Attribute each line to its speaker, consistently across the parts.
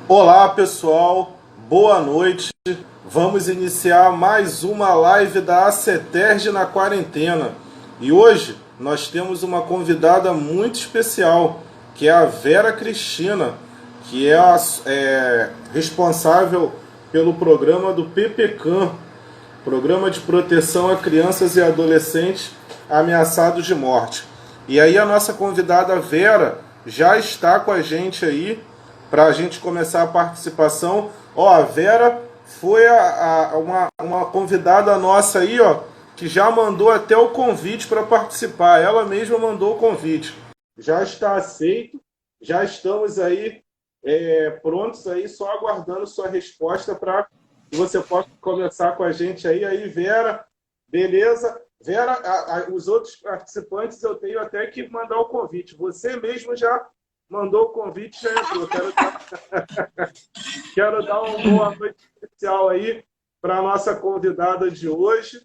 Speaker 1: Olá pessoal, boa noite. Vamos iniciar mais uma live da ACETERJ na quarentena. E hoje nós temos uma convidada muito especial, que é a Vera Cristina, que é responsável pelo programa do PPCAM, Programa de Proteção a Crianças e Adolescentes Ameaçados de Morte. E aí a nossa convidada Vera já está com a gente aí para a gente começar a participação. Ó, a Vera foi uma convidada nossa aí, ó, que já mandou até o convite para participar. Ela mesma mandou o convite. Já está aceito, já estamos aí prontos aí, só aguardando sua resposta para que você possa conversar com a gente aí. Aí, Vera, beleza? Vera, os outros participantes eu tenho até que mandar o convite. Você mesmo já mandou o convite, já entrou. Quero dar uma boa noite especial aí para a nossa convidada de hoje,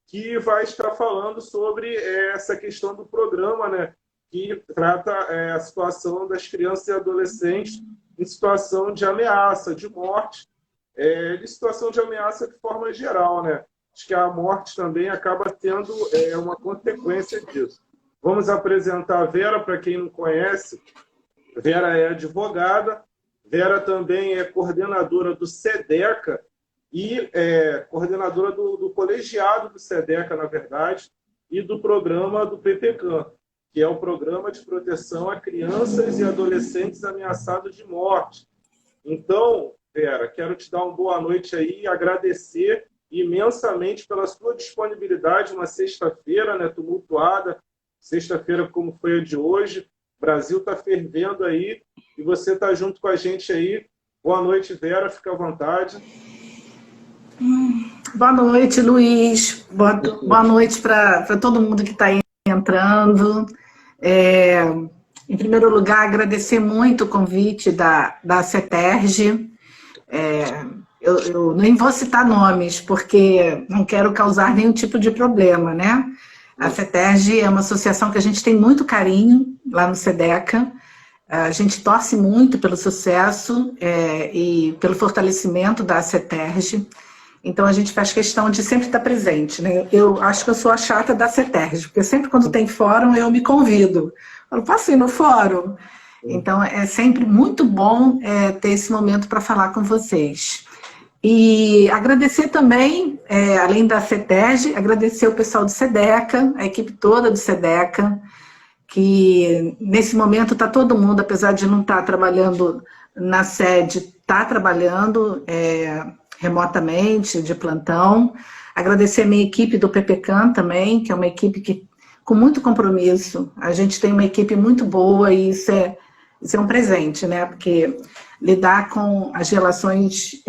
Speaker 1: que vai estar falando sobre essa questão do programa, né, que trata a situação das crianças e adolescentes em situação de ameaça, de morte, de situação de ameaça de forma geral, né? Acho que a morte também acaba tendo uma consequência disso. Vamos apresentar a Vera, para quem não conhece. Vera é advogada, Vera também é coordenadora do SEDECA e coordenadora do colegiado do SEDECA, na verdade, e do programa do PPCAM, que é o Programa de Proteção a Crianças e Adolescentes Ameaçados de Morte. Então, Vera, quero te dar uma boa noite aí e agradecer imensamente pela sua disponibilidade, uma sexta-feira, né, tumultuada, sexta-feira como foi a de hoje. O Brasil está fervendo aí e você está junto com a gente aí. Boa noite, Vera, fica à vontade.
Speaker 2: Boa noite, Luiz. Boa noite para todo mundo que está aí entrando. Em primeiro lugar, agradecer muito o convite da CETERJ. Eu nem vou citar nomes, porque não quero causar nenhum tipo de problema, né? A CETERJ é uma associação que a gente tem muito carinho lá no SEDECA. A gente torce muito pelo sucesso e pelo fortalecimento da CETERJ. Então, a gente faz questão de sempre estar presente, né? Eu acho que eu sou a chata da CETERJ, porque sempre quando tem fórum, eu me convido. Eu posso ir no fórum? Então, é sempre muito bom ter esse momento para falar com vocês. E agradecer também, além da CETERJ, agradecer o pessoal do SEDECA, a equipe toda do SEDECA, que nesse momento está todo mundo, apesar de não estar trabalhando na sede, está trabalhando remotamente, de plantão. Agradecer a minha equipe do PPCAM também, que é uma equipe que, com muito compromisso, a gente tem uma equipe muito boa e isso é um presente, né? Porque lidar com as relações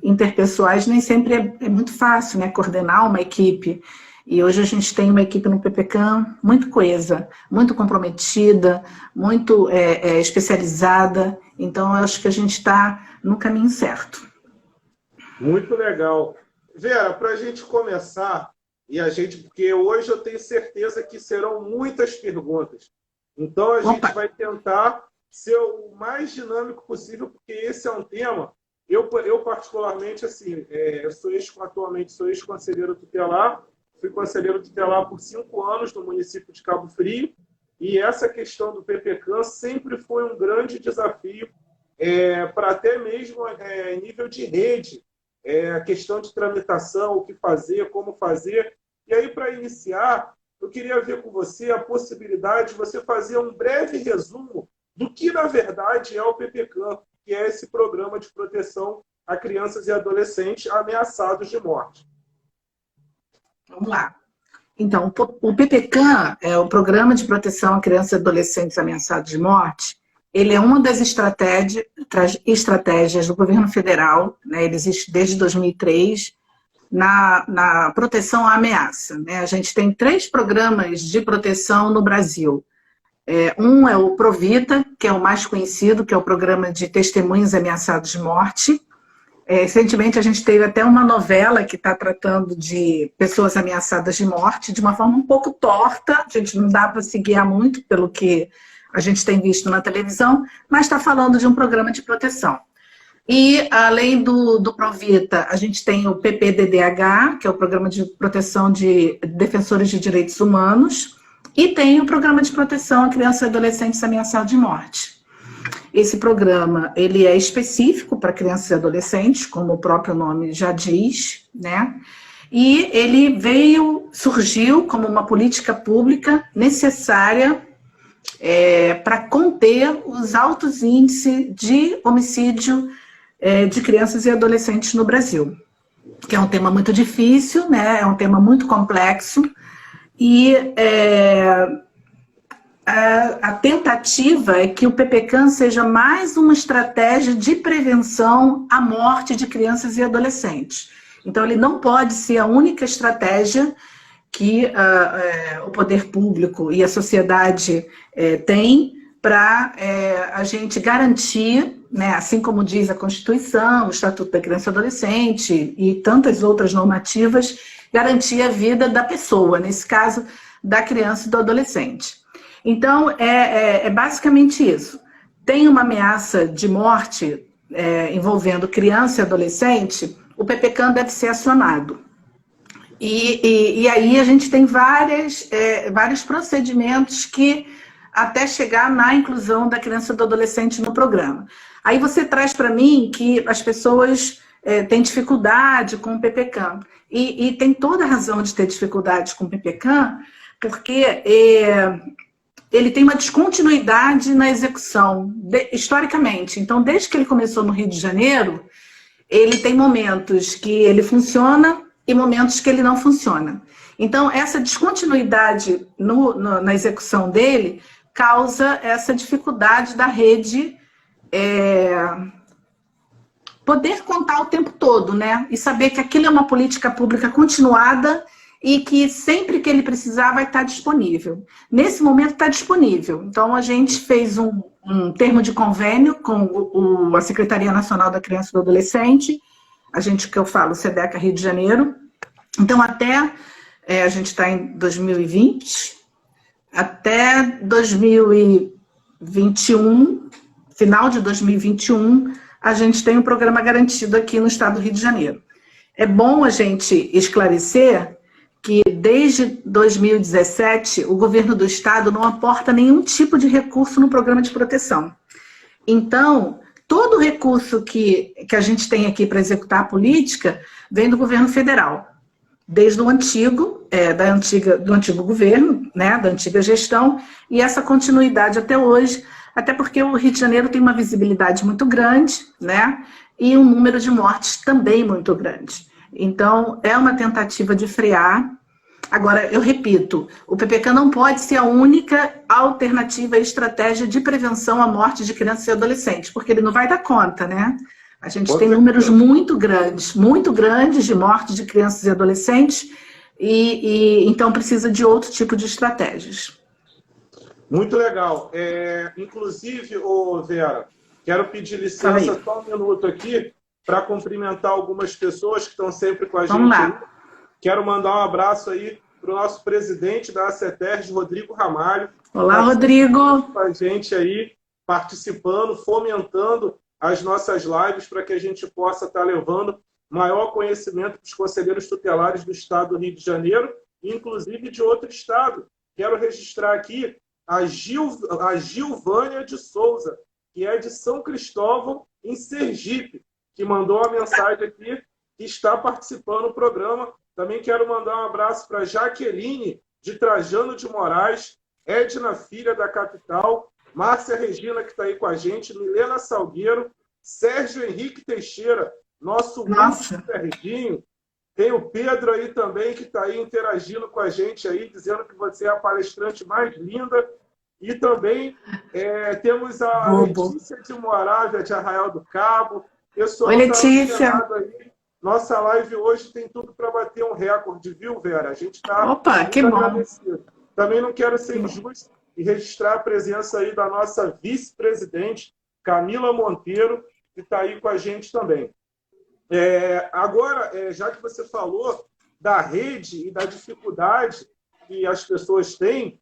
Speaker 2: interpessoais nem sempre é muito fácil, né? Coordenar uma equipe. E hoje a gente tem uma equipe no PPCAM muito coesa, muito comprometida, muito especializada. Então, eu acho que a gente está no caminho certo.
Speaker 1: Muito legal. Vera, para a gente começar, porque hoje eu tenho certeza que serão muitas perguntas. Então, a gente vai tentar ser o mais dinâmico possível, porque esse é um tema. Eu particularmente, assim, atualmente sou ex-conselheiro tutelar, fui conselheiro tutelar por 5 anos no município de Cabo Frio, e essa questão do PPCAM sempre foi um grande desafio, para até mesmo em nível de rede, a questão de tramitação, o que fazer, como fazer. E aí, para iniciar, eu queria ver com você a possibilidade de você fazer um breve resumo do que, na verdade, é o PPCAM, que é esse programa de proteção a crianças e adolescentes ameaçados de morte.
Speaker 2: Vamos lá. Então, o PPCAM, o Programa de Proteção a Crianças e Adolescentes Ameaçados de Morte, ele é uma das estratégias do governo federal, né? Ele existe desde 2003, na proteção à ameaça, né? A gente tem 3 programas de proteção no Brasil. Um é o Provita, que é o mais conhecido, que é o Programa de Testemunhas Ameaçados de Morte. Recentemente, a gente teve até uma novela que está tratando de pessoas ameaçadas de morte, de uma forma um pouco torta, a gente não dá para se guiar muito pelo que a gente tem visto na televisão, mas está falando de um programa de proteção. E, além do Provita, a gente tem o PPDDH, que é o Programa de Proteção de Defensores de Direitos Humanos, e tem o Programa de Proteção a Crianças e Adolescentes Ameaçados de Morte. Esse programa, ele é específico para crianças e adolescentes, como o próprio nome já diz, né? E ele surgiu como uma política pública necessária para conter os altos índices de homicídio de crianças e adolescentes no Brasil, que é um tema muito difícil, né? É um tema muito complexo, e a tentativa é que o PPCAM seja mais uma estratégia de prevenção à morte de crianças e adolescentes. Então, ele não pode ser a única estratégia que o poder público e a sociedade têm para a gente garantir, né, assim como diz a Constituição, o Estatuto da Criança e Adolescente e tantas outras normativas, garantir a vida da pessoa, nesse caso, da criança e do adolescente. Então, é basicamente isso. Tem uma ameaça de morte envolvendo criança e adolescente, o PPCAM deve ser acionado. E aí a gente tem vários procedimentos que até chegar na inclusão da criança e do adolescente no programa. Aí você traz para mim que as pessoas têm dificuldade com o PPCAM. E tem toda a razão de ter dificuldade com o PPCAM, porque ele tem uma descontinuidade na execução, historicamente. Então, desde que ele começou no Rio de Janeiro, ele tem momentos que ele funciona e momentos que ele não funciona. Então, essa descontinuidade na execução dele causa essa dificuldade da rede poder contar o tempo todo, né? E saber que aquilo é uma política pública continuada e que sempre que ele precisar vai estar disponível. Nesse momento está disponível. Então, a gente fez um termo de convênio com a Secretaria Nacional da Criança e do Adolescente, que eu falo, SEDECA Rio de Janeiro. Então, até a gente está em 2020, até 2021, final de 2021, a gente tem um programa garantido aqui no estado do Rio de Janeiro. É bom a gente esclarecer que desde 2017 o governo do estado não aporta nenhum tipo de recurso no programa de proteção. Então, todo o recurso que a gente tem aqui para executar a política vem do governo federal, desde o antigo, do antigo governo, né, da antiga gestão, e essa continuidade até hoje, até porque o Rio de Janeiro tem uma visibilidade muito grande, né, e um número de mortes também muito grande. Então, é uma tentativa de frear. Agora, eu repito, o PPCAM não pode ser a única alternativa e estratégia de prevenção à morte de crianças e adolescentes, porque ele não vai dar conta, né? A gente tem números muito grandes de morte de crianças e adolescentes, e então precisa de outro tipo de estratégias.
Speaker 1: Muito legal. Inclusive, Vera, quero pedir licença só um minuto aqui para cumprimentar algumas pessoas que estão sempre com a gente.
Speaker 2: Vamos lá.
Speaker 1: Quero mandar um abraço aí para o nosso presidente da ACETERJ, Rodrigo Ramalho.
Speaker 2: Olá, Rodrigo.
Speaker 1: Com a gente aí, participando, fomentando as nossas lives para que a gente possa estar levando maior conhecimento dos conselheiros tutelares do estado do Rio de Janeiro, inclusive de outro estado. Quero registrar aqui a Gilvânia de Souza, que é de São Cristóvão, em Sergipe, que mandou uma mensagem aqui, que está participando do programa. Também quero mandar um abraço para Jaqueline, de Trajano de Moraes, Edna Filha, da capital, Márcia Regina, que está aí com a gente, Milena Salgueiro, Sérgio Henrique Teixeira, nosso Serginho. Tem o Pedro aí também, que está aí interagindo com a gente, aí, dizendo que você é a palestrante mais linda. E também temos a Letícia de Moravia, de Arraial do Cabo.
Speaker 2: Oi, Letícia.
Speaker 1: Aí. Nossa live hoje tem tudo para bater um recorde, viu, Vera? A gente está
Speaker 2: que bom.
Speaker 1: agradecido. Também não quero ser injusto e registrar a presença aí da nossa vice-presidente, Camila Monteiro, que está aí com a gente também. Agora, já que você falou da rede e da dificuldade que as pessoas têm,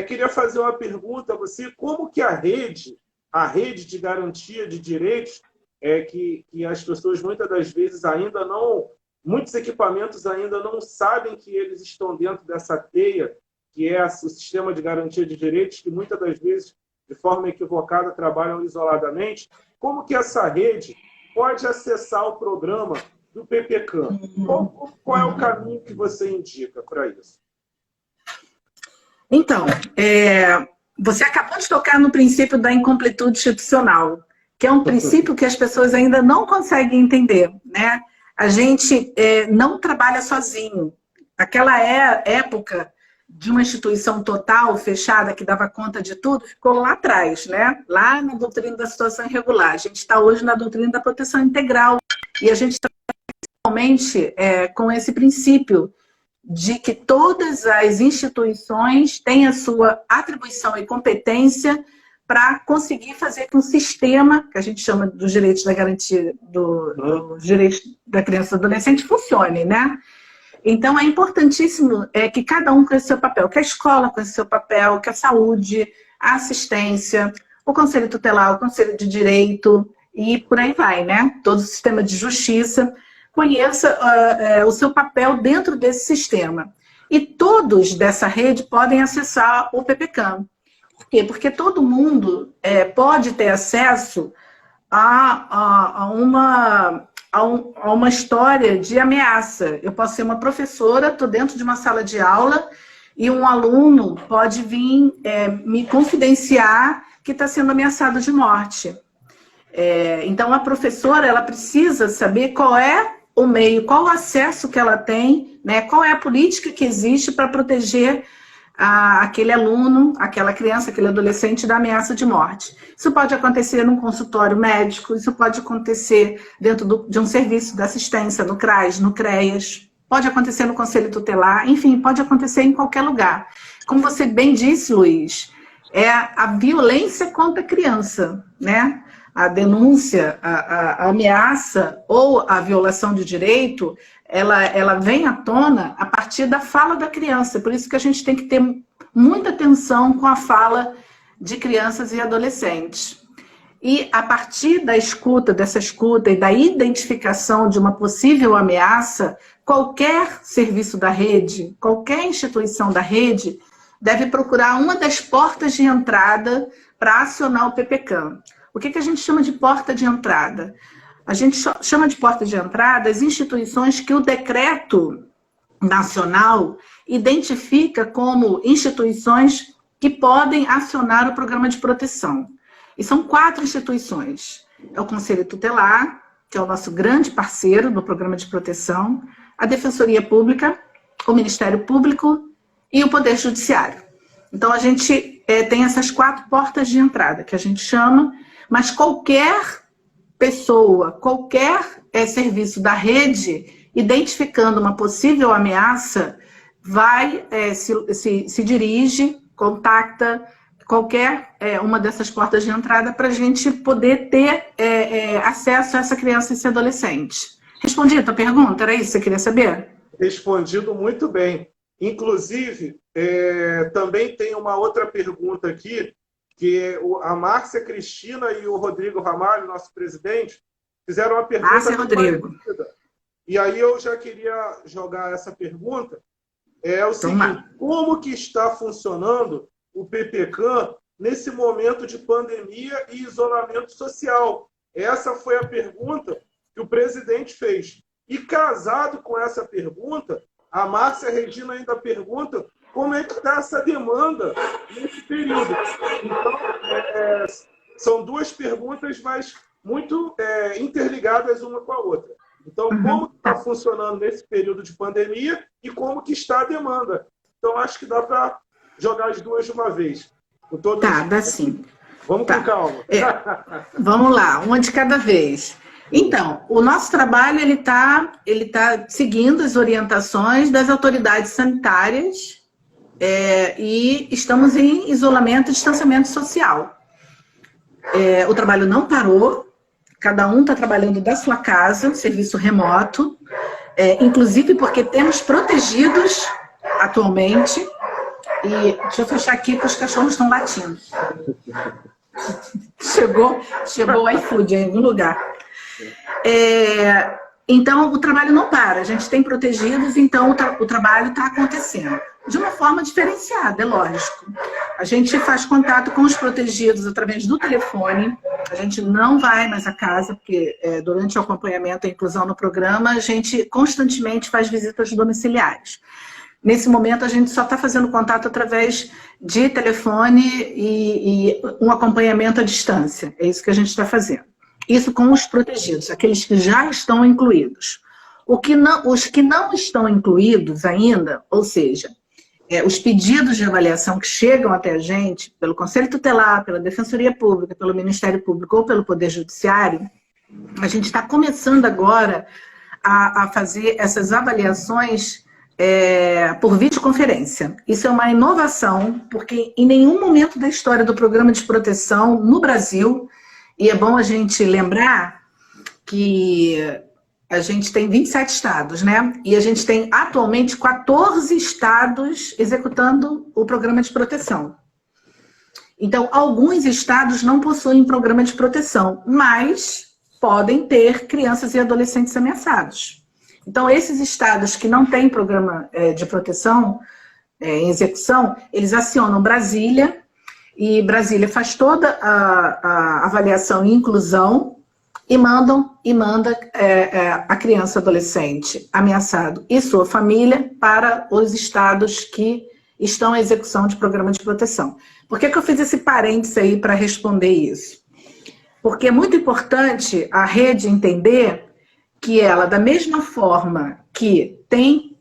Speaker 1: queria fazer uma pergunta a você: como que a rede de garantia de direitos que as pessoas muitas das vezes ainda não, muitos equipamentos ainda não sabem que eles estão dentro dessa teia, que é o sistema de garantia de direitos, que muitas das vezes, de forma equivocada, trabalham isoladamente. Como que essa rede pode acessar o programa do PPCAM? Qual é o caminho que você indica para isso?
Speaker 2: Então, você acabou de tocar no princípio da incompletude institucional, que é um princípio que as pessoas ainda não conseguem entender, né? A gente não trabalha sozinho. Aquela época de uma instituição total, fechada, que dava conta de tudo, ficou lá atrás, né? Lá na doutrina da situação irregular. A gente está hoje na doutrina da proteção integral. E a gente está realmente com esse princípio de que todas as instituições têm a sua atribuição e competência para conseguir fazer que um sistema, que a gente chama dos direitos da garantia dos direitos da criança e do adolescente, funcione, né? Então, é importantíssimo que cada um conheça o seu papel, que a escola conheça o seu papel, que a saúde, a assistência, o conselho tutelar, o conselho de direito e por aí vai, né? Todo o sistema de justiça conheça o seu papel dentro desse sistema. E todos dessa rede podem acessar o PPCAM. Por quê? Porque todo mundo pode ter acesso a uma história de ameaça. Eu posso ser uma professora, estou dentro de uma sala de aula e um aluno pode vir me confidenciar que está sendo ameaçado de morte. Então, a professora ela precisa saber qual é o meio, qual o acesso que ela tem, né, qual é a política que existe para proteger aquele aluno, aquela criança, aquele adolescente da ameaça de morte. Isso pode acontecer num consultório médico, isso pode acontecer dentro de um serviço de assistência, no CRAS, no CREAS, pode acontecer no Conselho Tutelar, enfim, pode acontecer em qualquer lugar. Como você bem disse, Luiz, é a violência contra a criança, né? A denúncia, a ameaça ou a violação de direito, ela vem à tona a partir da fala da criança. Por isso que a gente tem que ter muita atenção com a fala de crianças e adolescentes. E a partir da escuta, dessa escuta e da identificação de uma possível ameaça, qualquer serviço da rede, qualquer instituição da rede, deve procurar uma das portas de entrada para acionar o PPCAM. O que a gente chama de porta de entrada? A gente chama de porta de entrada as instituições que o decreto nacional identifica como instituições que podem acionar o programa de proteção. E são 4 instituições. É o Conselho Tutelar, que é o nosso grande parceiro no programa de proteção, a Defensoria Pública, o Ministério Público e o Poder Judiciário. Então, a gente tem essas 4 portas de entrada, que a gente chama, mas qualquer pessoa, qualquer serviço da rede, identificando uma possível ameaça, vai, se dirige, contacta qualquer uma dessas portas de entrada para a gente poder ter acesso a essa criança e esse adolescente. Respondi a tua pergunta? Era isso que você queria saber?
Speaker 1: Respondido muito bem. Inclusive, também tem uma outra pergunta aqui, que a Márcia Cristina e o Rodrigo Ramalho, nosso presidente, fizeram uma pergunta...
Speaker 2: Márcia e Rodrigo.
Speaker 1: E aí eu já queria jogar essa pergunta. É o seguinte, como que está funcionando o PPCAM nesse momento de pandemia e isolamento social? Essa foi a pergunta que o presidente fez. E casado com essa pergunta, a Márcia Regina ainda pergunta como é que está essa demanda nesse período. Então, são 2 perguntas, mas muito interligadas uma com a outra. Então, como está funcionando nesse período de pandemia e como que está a demanda? Então, acho que dá para jogar as 2 de uma vez.
Speaker 2: Dá sim.
Speaker 1: Vamos com calma.
Speaker 2: Vamos lá, uma de cada vez. Então, o nosso trabalho ele tá seguindo as orientações das autoridades sanitárias e estamos em isolamento e distanciamento social. O trabalho não parou, cada um está trabalhando da sua casa, serviço remoto, inclusive porque temos protegidos atualmente. E deixa eu fechar aqui que os cachorros estão latindo. Chegou o iFood em algum lugar. Então, o trabalho não para, a gente tem protegidos, então o trabalho está acontecendo. De uma forma diferenciada, é lógico. A gente faz contato com os protegidos através do telefone, a gente não vai mais à casa, porque durante o acompanhamento e a inclusão no programa, a gente constantemente faz visitas domiciliares. Nesse momento, a gente só está fazendo contato através de telefone e um acompanhamento à distância. É isso que a gente está fazendo. Isso com os protegidos, aqueles que já estão incluídos. Os que não estão incluídos ainda, ou seja, os pedidos de avaliação que chegam até a gente, pelo Conselho Tutelar, pela Defensoria Pública, pelo Ministério Público ou pelo Poder Judiciário, a gente está começando agora a fazer essas avaliações por videoconferência. Isso é uma inovação, porque em nenhum momento da história do programa de proteção no Brasil, e é bom a gente lembrar que a gente tem 27 estados, né? E a gente tem atualmente 14 estados executando o programa de proteção. Então, alguns estados não possuem programa de proteção, mas podem ter crianças e adolescentes ameaçados. Então, esses estados que não têm programa de proteção em execução, eles acionam Brasília, e Brasília faz toda a avaliação e inclusão e manda a criança adolescente ameaçado e sua família para os estados que estão em execução de programa de proteção. Por que eu fiz esse parênteses aí para responder isso? Porque é muito importante a rede entender que ela, da mesma forma que tem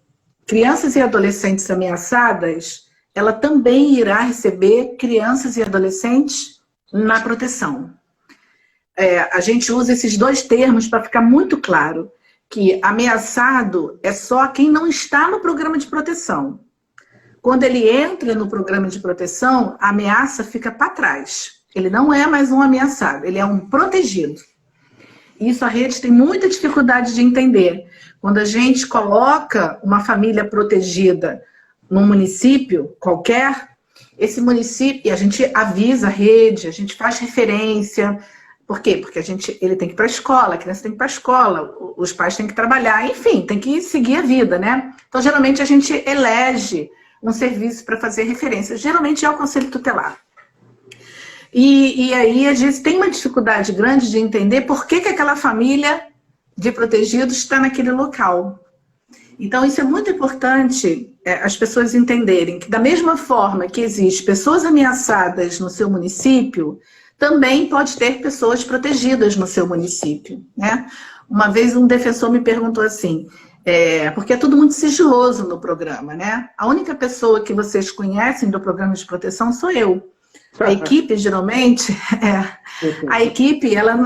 Speaker 2: crianças e adolescentes ameaçadas, ela também irá receber crianças e adolescentes na proteção. A gente usa esses dois termos para ficar muito claro que ameaçado é só quem não está no programa de proteção. Quando ele entra no programa de proteção, a ameaça fica para trás. Ele não é mais um ameaçado, ele é um protegido. Isso a rede tem muita dificuldade de entender. Quando a gente coloca uma família protegida num município qualquer, esse município, e a gente avisa a rede, a gente faz referência. Por quê? Porque ele tem que ir para a escola, a criança tem que ir para a escola, os pais têm que trabalhar, enfim, tem que seguir a vida, né? Então, geralmente, a gente elege um serviço para fazer referência. Geralmente é o Conselho Tutelar. E aí, a gente tem uma dificuldade grande de entender por que aquela família de protegidos está naquele local. Então, isso é muito importante as pessoas entenderem que, da mesma forma que existem pessoas ameaçadas no seu município, também pode ter pessoas protegidas no seu município, né? Uma vez um defensor me perguntou assim, porque é tudo muito sigiloso no programa, né? A única pessoa que vocês conhecem do programa de proteção sou eu. A equipe, geralmente,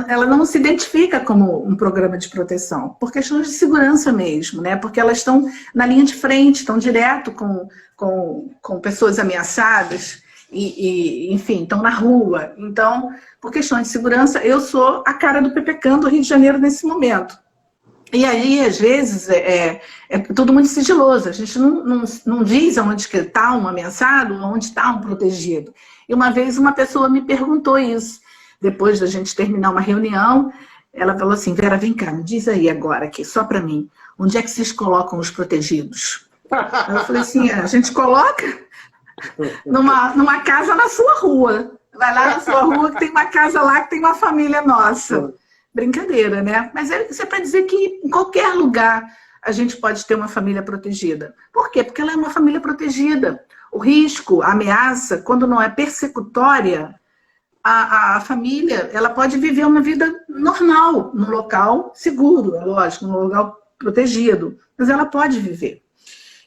Speaker 2: ela não se identifica como um programa de proteção, por questões de segurança mesmo, né? Porque elas estão na linha de frente, estão direto com pessoas ameaçadas, enfim, estão na rua. Então, por questões de segurança, eu sou a cara do PPCAM do Rio de Janeiro nesse momento. E aí, às vezes, é tudo muito sigiloso. A gente não diz onde está um ameaçado, onde está um protegido. E uma vez uma pessoa me perguntou isso. Depois da gente terminar uma reunião, ela falou assim, Vera, vem cá, me diz aí agora, aqui, só para mim, onde é que vocês colocam os protegidos? Eu falei assim, a gente coloca numa casa na sua rua. Vai lá na sua rua que tem uma casa lá que tem uma família nossa. Brincadeira, né? Mas isso é para dizer que em qualquer lugar a gente pode ter uma família protegida. Por quê? Porque ela é uma família protegida. O risco, a ameaça, quando não é persecutória, a família ela pode viver uma vida normal, num local seguro, é lógico, num local protegido, mas ela pode viver.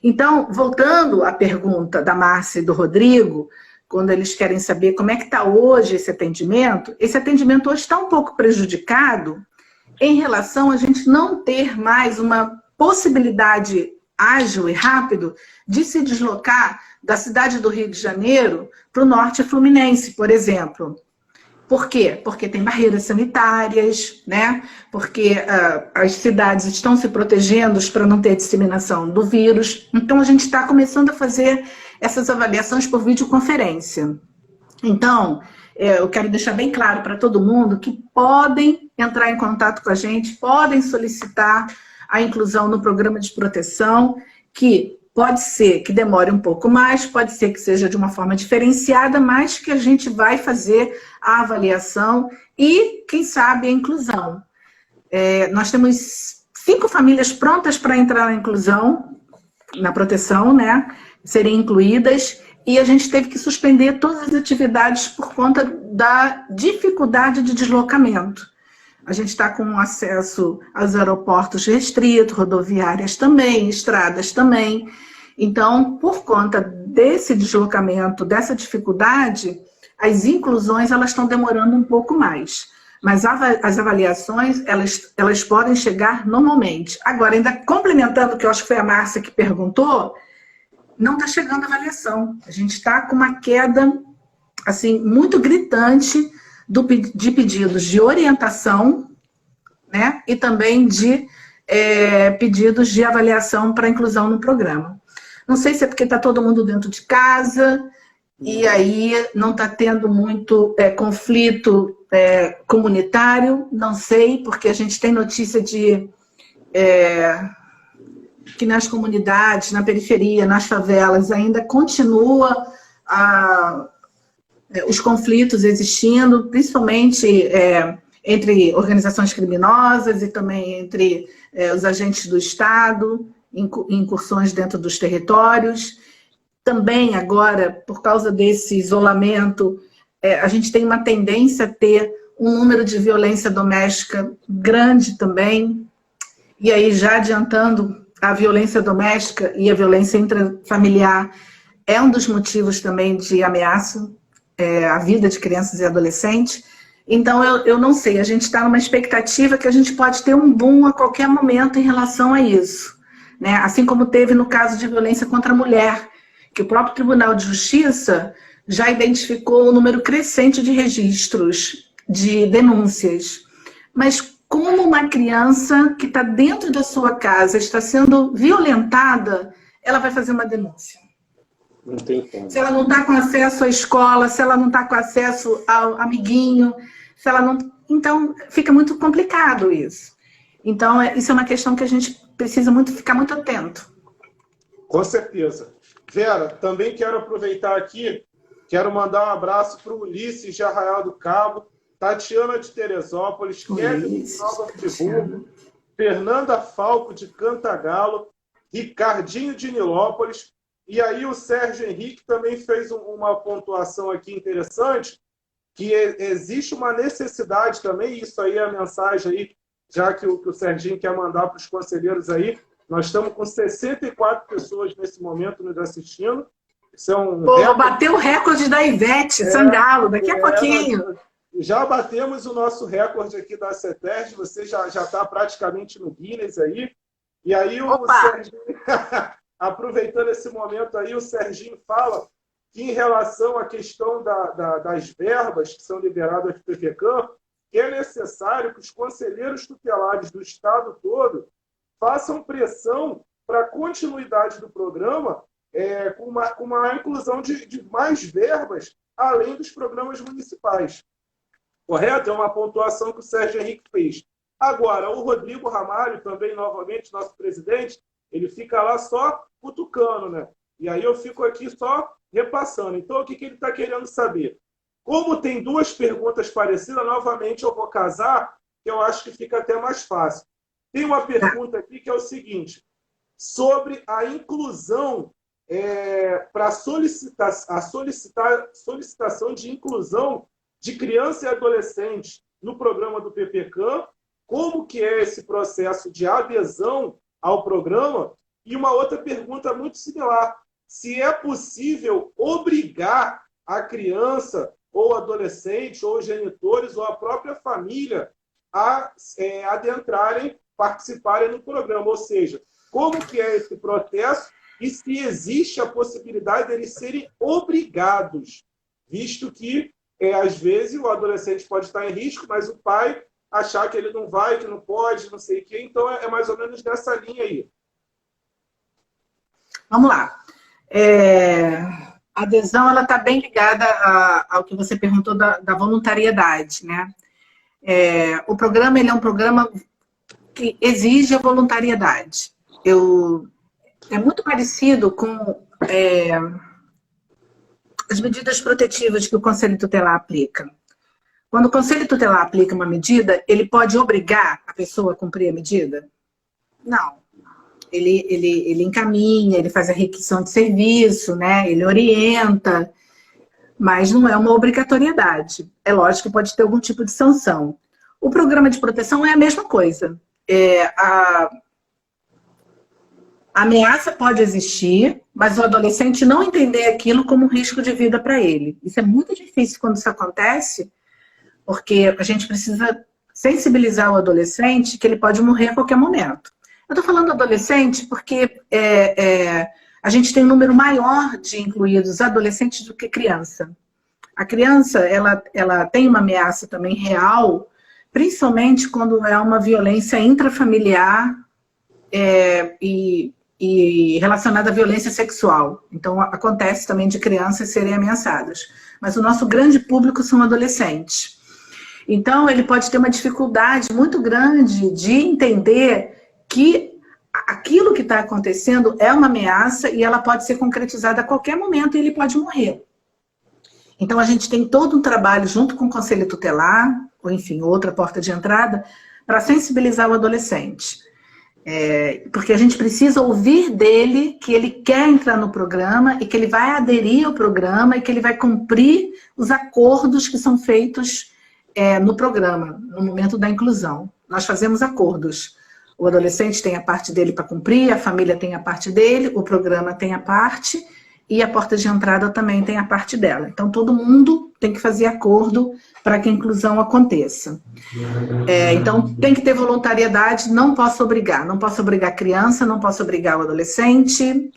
Speaker 2: Então, voltando à pergunta da Márcia e do Rodrigo, quando eles querem saber como é que está hoje esse atendimento hoje está um pouco prejudicado em relação a gente não ter mais uma possibilidade ágil e rápido de se deslocar da cidade do Rio de Janeiro para o norte fluminense, por exemplo. Por quê? Porque tem barreiras sanitárias, né? Porque as cidades estão se protegendo para não ter disseminação do vírus. Então, a gente está começando a fazer essas avaliações por videoconferência. Então, eu quero deixar bem claro para todo mundo que podem entrar em contato com a gente, podem solicitar a inclusão no programa de proteção, que pode ser que demore um pouco mais, pode ser que seja de uma forma diferenciada, mas que a gente vai fazer a avaliação e, quem sabe, a inclusão. Nós temos 5 famílias prontas para entrar na inclusão, na proteção, né? Serem incluídas, e a gente teve que suspender todas as atividades por conta da dificuldade de deslocamento. A gente está com acesso aos aeroportos restritos, rodoviárias também, estradas também. Então, por conta desse deslocamento, dessa dificuldade, as inclusões elas estão demorando um pouco mais. Mas as avaliações, elas podem chegar normalmente. Agora, ainda complementando, que eu acho que foi a Márcia que perguntou, não está chegando a avaliação. A gente está com uma queda assim, muito gritante de pedidos de orientação, né? E também de pedidos de avaliação para inclusão no programa. Não sei se é porque está todo mundo dentro de casa, e aí não está tendo muito conflito comunitário, não sei, porque a gente tem notícia de que nas comunidades, na periferia, nas favelas, ainda continua os conflitos existindo, principalmente entre organizações criminosas e também entre os agentes do Estado, incursões dentro dos territórios. Também agora, por causa desse isolamento, a gente tem uma tendência a ter um número de violência doméstica grande também. E aí, já adiantando, a violência doméstica e a violência intrafamiliar é um dos motivos também de ameaça à vida de crianças e adolescentes. Então, eu não sei, a gente está numa expectativa que a gente pode ter um boom a qualquer momento em relação a isso, né? Assim como teve no caso de violência contra a mulher, que o próprio Tribunal de Justiça já identificou um número crescente de registros, de denúncias. Mas como uma criança que está dentro da sua casa está sendo violentada, ela vai fazer uma denúncia?
Speaker 1: Não tem como. Se
Speaker 2: ela não está com acesso à escola, se ela não está com acesso ao amiguinho, se ela não... Então, fica muito complicado isso. Então, isso é uma questão que a gente precisa ficar muito atento.
Speaker 1: Com certeza. Vera, também quero aproveitar aqui, quero mandar um abraço para o Ulisses de Arraial do Cabo, Tatiana de Teresópolis, Kevin de Nova Friburgo, Fernanda Falco de Cantagalo, Ricardinho de Nilópolis, e aí o Sérgio Henrique também fez uma pontuação aqui interessante, que existe uma necessidade também, isso aí é a mensagem aí, já que o Serginho quer mandar para os conselheiros aí, nós estamos com 64 pessoas nesse momento nos assistindo. Isso é um
Speaker 2: bateu o recorde da Ivete Sangalo, daqui a pouquinho.
Speaker 1: Já batemos o nosso recorde aqui da CETERJ, você já está praticamente no Guinness aí. E aí o Serginho, aproveitando esse momento aí, o Serginho fala que em relação à questão das verbas que são liberadas do PPCAM, que é necessário que os conselheiros tutelares do Estado todo façam pressão para a continuidade do programa com uma inclusão de mais verbas além dos programas municipais. Correto? É uma pontuação que o Sérgio Henrique fez. Agora, o Rodrigo Ramalho, também, novamente, nosso presidente, ele fica lá só cutucando, né? E aí eu fico aqui só repassando. Então, o que ele está querendo saber? Como tem 2 perguntas parecidas, novamente eu vou casar, que eu acho que fica até mais fácil. Tem uma pergunta aqui que é o seguinte, sobre a inclusão para solicitação de inclusão de criança e adolescente no programa do PPCAM, como que é esse processo de adesão ao programa? E uma outra pergunta muito similar, se é possível obrigar a criança ou adolescente, ou genitores, ou a própria família a adentrarem, participarem no programa, ou seja, como que é esse processo e se existe a possibilidade deles serem obrigados, visto que, às vezes, o adolescente pode estar em risco, mas o pai achar que ele não vai, que não pode, não sei o quê, então é mais ou menos nessa linha aí.
Speaker 2: Vamos lá. A adesão, ela está bem ligada ao que você perguntou da voluntariedade, né? O programa, ele é um programa que exige a voluntariedade. É muito parecido com as medidas protetivas que o Conselho Tutelar aplica. Quando o Conselho Tutelar aplica uma medida, ele pode obrigar a pessoa a cumprir a medida? Não. Ele encaminha, ele faz a requisição de serviço, né? Ele orienta, mas não é uma obrigatoriedade. É lógico que pode ter algum tipo de sanção. O programa de proteção é a mesma coisa. A ameaça pode existir, mas o adolescente não entender aquilo como um risco de vida para ele. Isso é muito difícil quando isso acontece, porque a gente precisa sensibilizar o adolescente que ele pode morrer a qualquer momento. Eu estou falando adolescente porque a gente tem um número maior de incluídos adolescentes do que criança. A criança, ela tem uma ameaça também real, principalmente quando é uma violência intrafamiliar e relacionada à violência sexual. Então, acontece também de crianças serem ameaçadas. Mas o nosso grande público são adolescentes. Então, ele pode ter uma dificuldade muito grande de entender que aquilo que está acontecendo é uma ameaça e ela pode ser concretizada a qualquer momento e ele pode morrer. Então, a gente tem todo um trabalho junto com o Conselho Tutelar, ou enfim, outra porta de entrada, para sensibilizar o adolescente. Porque a gente precisa ouvir dele que ele quer entrar no programa e que ele vai aderir ao programa e que ele vai cumprir os acordos que são feitos no programa, no momento da inclusão. Nós fazemos acordos. O adolescente tem a parte dele para cumprir, a família tem a parte dele, o programa tem a parte e a porta de entrada também tem a parte dela. Então, todo mundo tem que fazer acordo para que a inclusão aconteça. Então, tem que ter voluntariedade, não posso obrigar a criança, não posso obrigar o adolescente,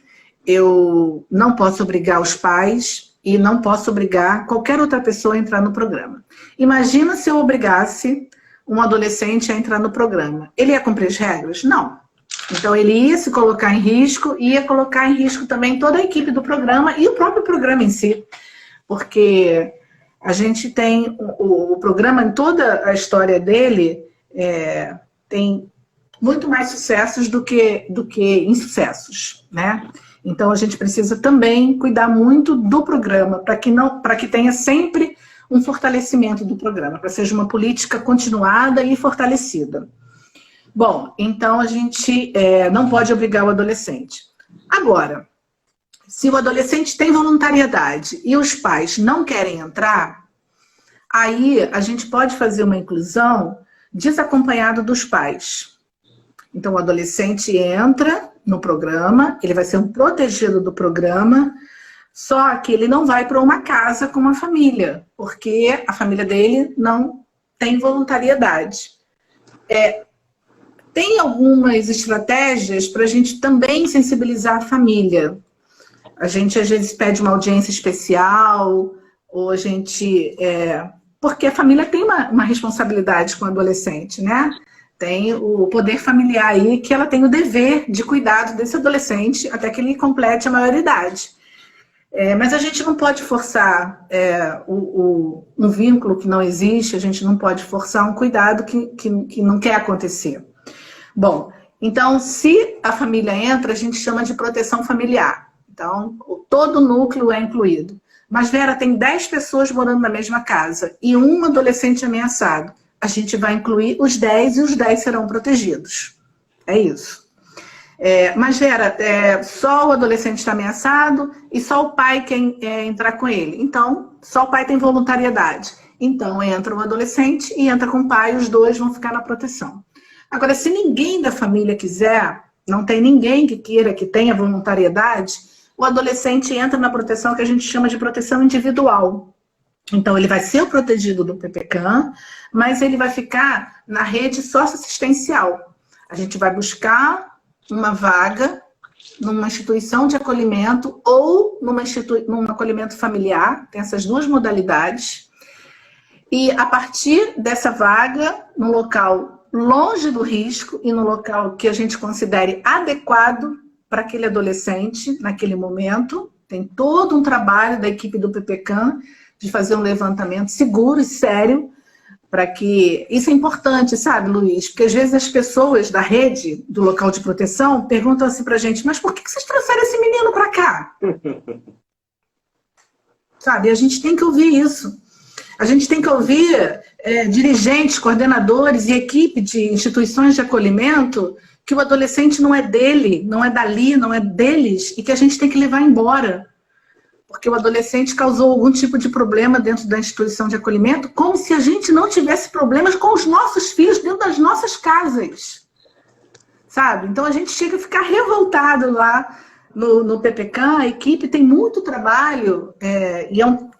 Speaker 2: eu não posso obrigar os pais e não posso obrigar qualquer outra pessoa a entrar no programa. Imagina se eu obrigasse um adolescente a entrar no programa. Ele ia cumprir as regras? Não. Então, ele ia se colocar em risco, ia colocar em risco também toda a equipe do programa e o próprio programa em si. Porque a gente tem o programa, em toda a história dele, tem muito mais sucessos do que insucessos, né? Então, a gente precisa também cuidar muito do programa, para que tenha sempre um fortalecimento do programa, para que seja uma política continuada e fortalecida. Bom, então a gente não pode obrigar o adolescente. Agora, se o adolescente tem voluntariedade e os pais não querem entrar, aí a gente pode fazer uma inclusão desacompanhada dos pais. Então, o adolescente entra no programa, ele vai ser um protegido do programa, só que ele não vai para uma casa com uma família, porque a família dele não tem voluntariedade. Tem algumas estratégias para a gente também sensibilizar a família. A gente, às vezes, pede uma audiência especial, ou a gente... porque a família tem uma responsabilidade com o adolescente, né? Tem o poder familiar aí, que ela tem o dever de cuidado desse adolescente até que ele complete a maioridade. Mas a gente não pode forçar um vínculo que não existe, a gente não pode forçar um cuidado que não quer acontecer. Bom, então, se a família entra, a gente chama de proteção familiar. Então, todo o núcleo é incluído. Mas, Vera, tem 10 pessoas morando na mesma casa e um adolescente ameaçado. A gente vai incluir os 10 e os 10 serão protegidos. É isso. Mas, Vera, só o adolescente está ameaçado e só o pai quer entrar com ele. Então, só o pai tem voluntariedade. Então, entra o adolescente e entra com o pai, os dois vão ficar na proteção. Agora, se ninguém da família quiser, não tem ninguém que queira, que tenha voluntariedade, o adolescente entra na proteção que a gente chama de proteção individual. Então, ele vai ser o protegido do PPCAM, mas ele vai ficar na rede socioassistencial. A gente vai buscar uma vaga numa instituição de acolhimento ou num acolhimento familiar, tem essas duas modalidades, e a partir dessa vaga, no local longe do risco e no local que a gente considere adequado para aquele adolescente naquele momento, Tem todo um trabalho da equipe do PPCAM de fazer um levantamento seguro e sério para que... Isso é importante, sabe, Luiz? Porque às vezes as pessoas da rede, do local de proteção, perguntam assim para a gente, mas por que vocês trouxeram esse menino para cá? Sabe, a gente tem que ouvir isso. A gente tem que ouvir dirigentes, coordenadores e equipe de instituições de acolhimento que o adolescente não é dele, não é dali, não é deles, e que a gente tem que levar embora. Porque o adolescente causou algum tipo de problema dentro da instituição de acolhimento, como se a gente não tivesse problemas com os nossos filhos dentro das nossas casas. Sabe? Então a gente chega a ficar revoltado lá no PPCAM, a equipe tem muito trabalho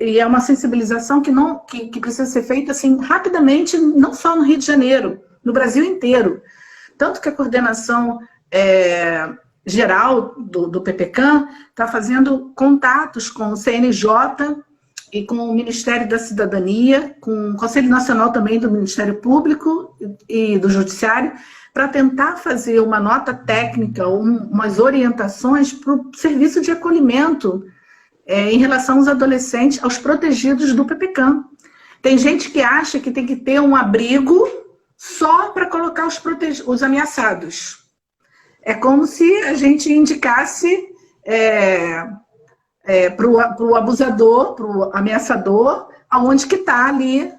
Speaker 2: e é uma sensibilização que precisa ser feita assim, rapidamente, não só no Rio de Janeiro, no Brasil inteiro. Tanto que a coordenação geral do PPCAM está fazendo contatos com o CNJ e com o Ministério da Cidadania, com o Conselho Nacional também do Ministério Público e do Judiciário, para tentar fazer uma nota técnica, umas orientações para o serviço de acolhimento em relação aos adolescentes, aos protegidos do PPCAM. Tem gente que acha que tem que ter um abrigo só para colocar os ameaçados. É como se a gente indicasse para o abusador, para o ameaçador, aonde que está ali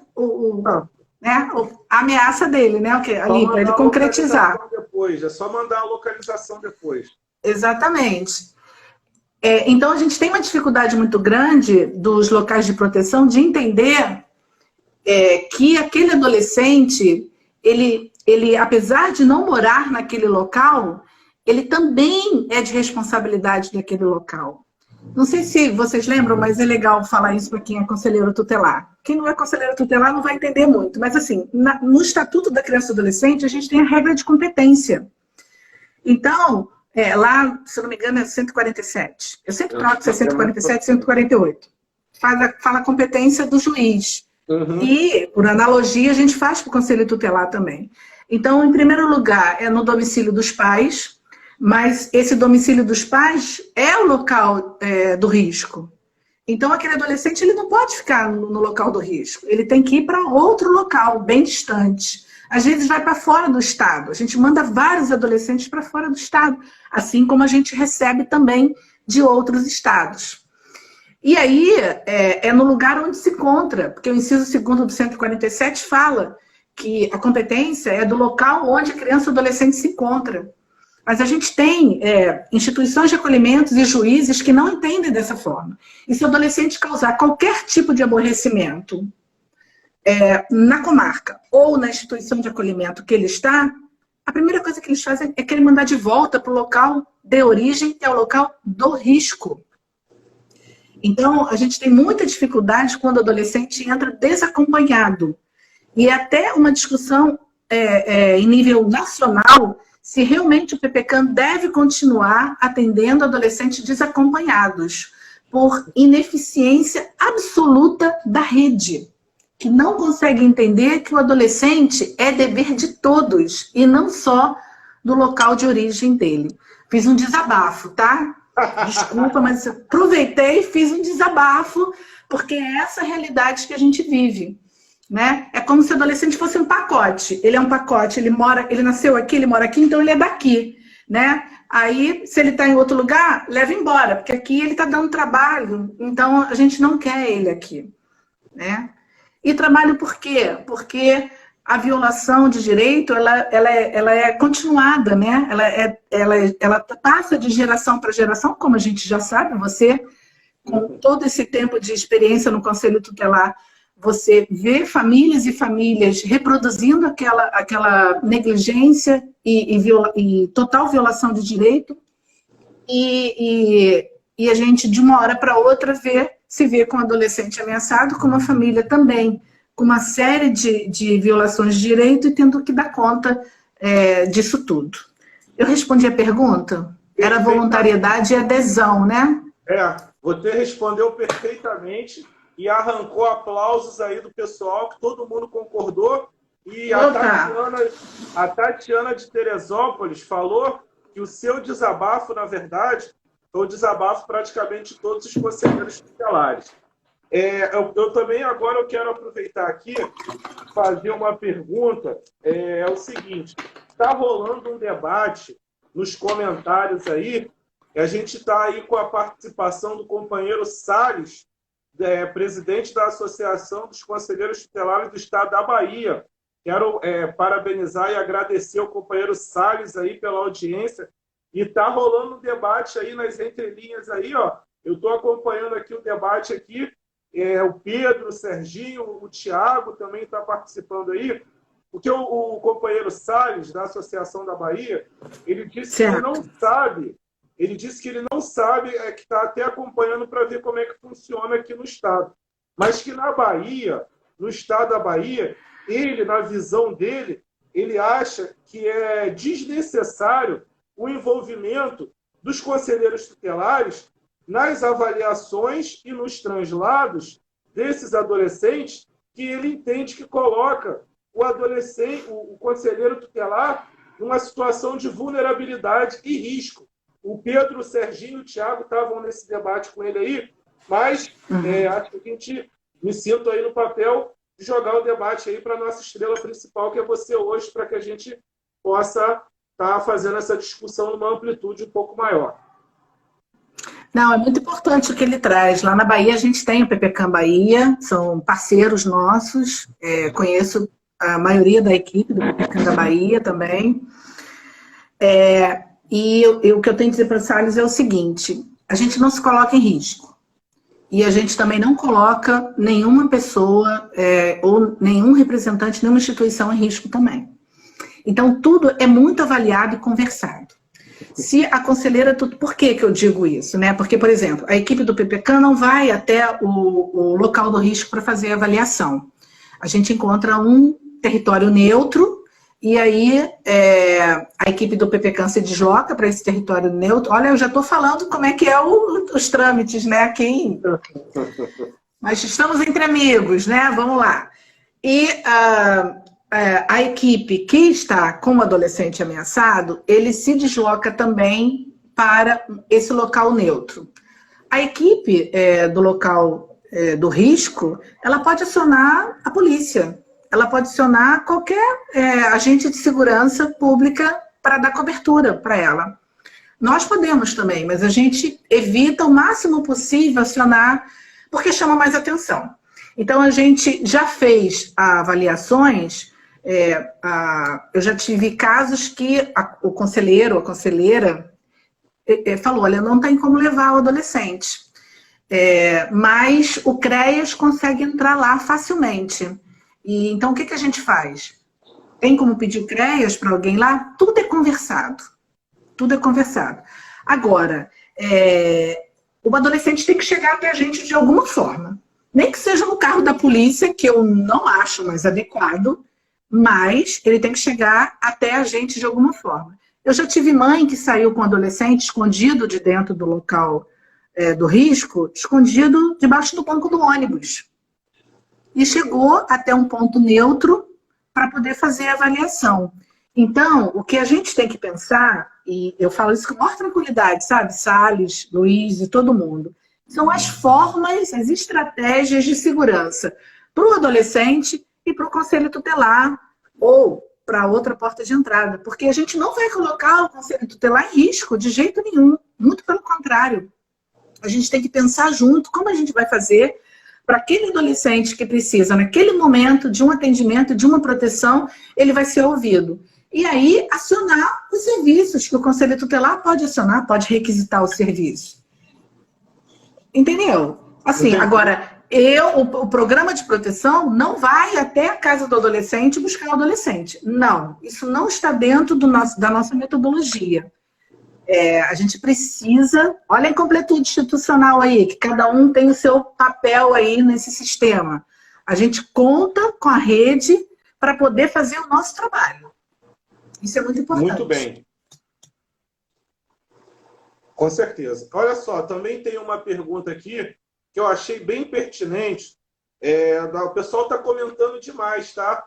Speaker 2: a ameaça dele, né? Ali, para ele concretizar.
Speaker 1: Depois, é só mandar a localização depois.
Speaker 2: Exatamente. Então, a gente tem uma dificuldade muito grande dos locais de proteção de entender que aquele adolescente, ele, apesar de não morar naquele local, ele também é de responsabilidade daquele local. Não sei se vocês lembram, mas é legal falar isso para quem é conselheiro tutelar. Quem não é conselheiro tutelar não vai entender muito, mas assim, no Estatuto da Criança e Adolescente, a gente tem a regra de competência. Então, lá, se eu não me engano, é 147. Eu sempre troco se é 147, 148. Fala a competência do juiz. Uhum. E, por analogia, a gente faz para o conselho tutelar também. Então, em primeiro lugar, é no domicílio dos pais, mas esse domicílio dos pais é o local do risco. Então, aquele adolescente ele não pode ficar no local do risco. Ele tem que ir para outro local, bem distante. Às vezes vai para fora do estado. A gente manda vários adolescentes para fora do estado, assim como a gente recebe também de outros estados. E aí, é no lugar onde se encontra, porque o inciso 2º do 147 fala que a competência é do local onde a criança ou adolescente se encontra. Mas a gente tem instituições de acolhimento e juízes que não entendem dessa forma. E se o adolescente causar qualquer tipo de aborrecimento na comarca ou na instituição de acolhimento que ele está, a primeira coisa que eles fazem é querer mandar de volta para o local de origem, que é o local do risco. Então, a gente tem muita dificuldade quando o adolescente entra desacompanhado. E até uma discussão em nível nacional se realmente o PPCAM deve continuar atendendo adolescentes desacompanhados por ineficiência absoluta da rede, que não consegue entender que o adolescente é dever de todos e não só do local de origem dele. Fiz um desabafo, tá? Desculpa, mas aproveitei e fiz um desabafo, porque é essa realidade que a gente vive. Né? É como se o adolescente fosse um pacote. Ele é um pacote, ele nasceu aqui, ele mora aqui, então ele é daqui. Né? Aí, se ele está em outro lugar, leva embora, porque aqui ele está dando trabalho, então a gente não quer ele aqui. Né? E trabalho por quê? Porque a violação de direito ela é continuada, né? Ela passa de geração para geração, como a gente já sabe, você, com todo esse tempo de experiência no Conselho Tutelar, você vê famílias e famílias reproduzindo aquela negligência e total violação de direito, e a gente, de uma hora para outra, se vê com um adolescente ameaçado, com uma família também, com uma série de violações de direito e tendo que dar conta disso tudo. Eu respondi a pergunta? Era voluntariedade e adesão, né?
Speaker 1: Você respondeu perfeitamente. E arrancou aplausos aí do pessoal, que todo mundo concordou. E a Tatiana de Teresópolis falou que o seu desabafo, na verdade, Foi o desabafo praticamente de todos os conselheiros tutelares. Eu também agora eu quero aproveitar aqui e fazer uma pergunta. É o seguinte, está rolando um debate nos comentários aí, e a gente está aí com a participação do companheiro Salles, presidente da Associação dos Conselheiros Tutelares do Estado da Bahia. Quero parabenizar e agradecer ao companheiro Salles aí pela audiência. E está rolando um debate aí nas entrelinhas aí, ó. Eu estou acompanhando aqui o debate aqui. O Pedro, o Serginho, o Tiago também está participando aí. Porque o companheiro Salles, da Associação da Bahia, ele disse que ele não sabe. Ele disse que ele não sabe, que está até acompanhando para ver como é que funciona aqui no Estado. Mas que na Bahia, no Estado da Bahia, ele, na visão dele, ele acha que é desnecessário o envolvimento dos conselheiros tutelares nas avaliações e nos translados desses adolescentes, que ele entende que coloca o adolescente, o conselheiro tutelar, numa situação de vulnerabilidade e risco. O Pedro, o Serginho e o Tiago estavam nesse debate com ele aí, mas acho que a gente me sinto aí no papel de jogar o debate aí para a nossa estrela principal, que é você hoje, para que a gente possa estar fazendo essa discussão numa amplitude um pouco maior.
Speaker 2: Não, é muito importante o que ele traz. Lá na Bahia a gente tem o PPCAM Bahia, são parceiros nossos, conheço a maioria da equipe do PPCAM da Bahia também. E o que eu tenho que dizer para o Salles é o seguinte, a gente não se coloca em risco. E a gente também não coloca nenhuma pessoa ou nenhum representante, nenhuma instituição em risco também. Então, tudo é muito avaliado e conversado. Se a conselheira... Por que eu digo isso? Né? Porque, por exemplo, a equipe do PPCAM não vai até o local do risco para fazer a avaliação. A gente encontra um território neutro e aí a equipe do PPCAM se desloca para esse território neutro. Olha, eu já estou falando como é que é os trâmites, né? Aqui. Mas estamos entre amigos, né? Vamos lá. E a equipe que está com o adolescente ameaçado, ele se desloca também para esse local neutro. A equipe do local do risco, ela pode acionar a polícia, ela pode acionar qualquer agente de segurança pública para dar cobertura para ela. Nós podemos também, mas a gente evita o máximo possível acionar, porque chama mais atenção. Então, a gente já fez avaliações. Eu já tive casos que o conselheiro ou a conselheira falou, olha, não tem como levar o adolescente, mas o CREAS consegue entrar lá facilmente. E então o que a gente faz? Tem como pedir o CREAS para alguém lá? Tudo é conversado. Tudo é conversado. Agora, o adolescente tem que chegar até a gente de alguma forma. Nem que seja no carro da polícia, que eu não acho mais adequado, mas ele tem que chegar até a gente de alguma forma. Eu já tive mãe que saiu com adolescente escondido de dentro do local do risco, escondido debaixo do banco do ônibus. E chegou até um ponto neutro para poder fazer a avaliação. Então, o que a gente tem que pensar, e eu falo isso com maior tranquilidade, sabe? Salles, Luiz e todo mundo, são as formas, as estratégias de segurança para o adolescente e para o conselho tutelar ou para outra porta de entrada, porque a gente não vai colocar o conselho tutelar em risco de jeito nenhum, muito pelo contrário. A gente tem que pensar junto como a gente vai fazer para aquele adolescente que precisa, naquele momento, de um atendimento, de uma proteção, ele vai ser ouvido. E aí, acionar os serviços que o conselho tutelar pode acionar, pode requisitar o serviço. Entendeu? Assim, agora... o programa de proteção não vai até a casa do adolescente buscar o adolescente. Não, isso não está dentro da nossa metodologia. A gente precisa... Olha a incompletude institucional aí, que cada um tem o seu papel aí nesse sistema. A gente conta com a rede para poder fazer o nosso trabalho. Isso é muito importante.
Speaker 1: Muito bem. Com certeza. Olha só, também tem uma pergunta aqui que eu achei bem pertinente. O pessoal está comentando demais, tá?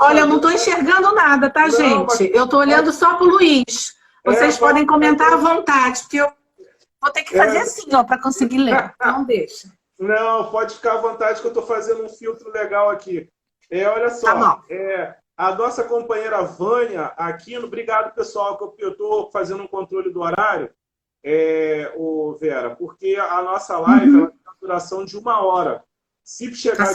Speaker 2: Olha, eu não estou enxergando nada, tá, gente? Eu estou olhando só para o Luiz. Vocês podem comentar à vontade, porque Vou ter que fazer assim, ó, para conseguir ler. Não deixa.
Speaker 1: Não, pode ficar à vontade que eu estou fazendo um filtro legal aqui. Olha só,
Speaker 2: Tá bom.
Speaker 1: A nossa companheira Vânia Aquino, obrigado, pessoal, que eu estou fazendo um controle do horário, Vera, porque a nossa live ela tem uma duração de 1 hora. Se chegar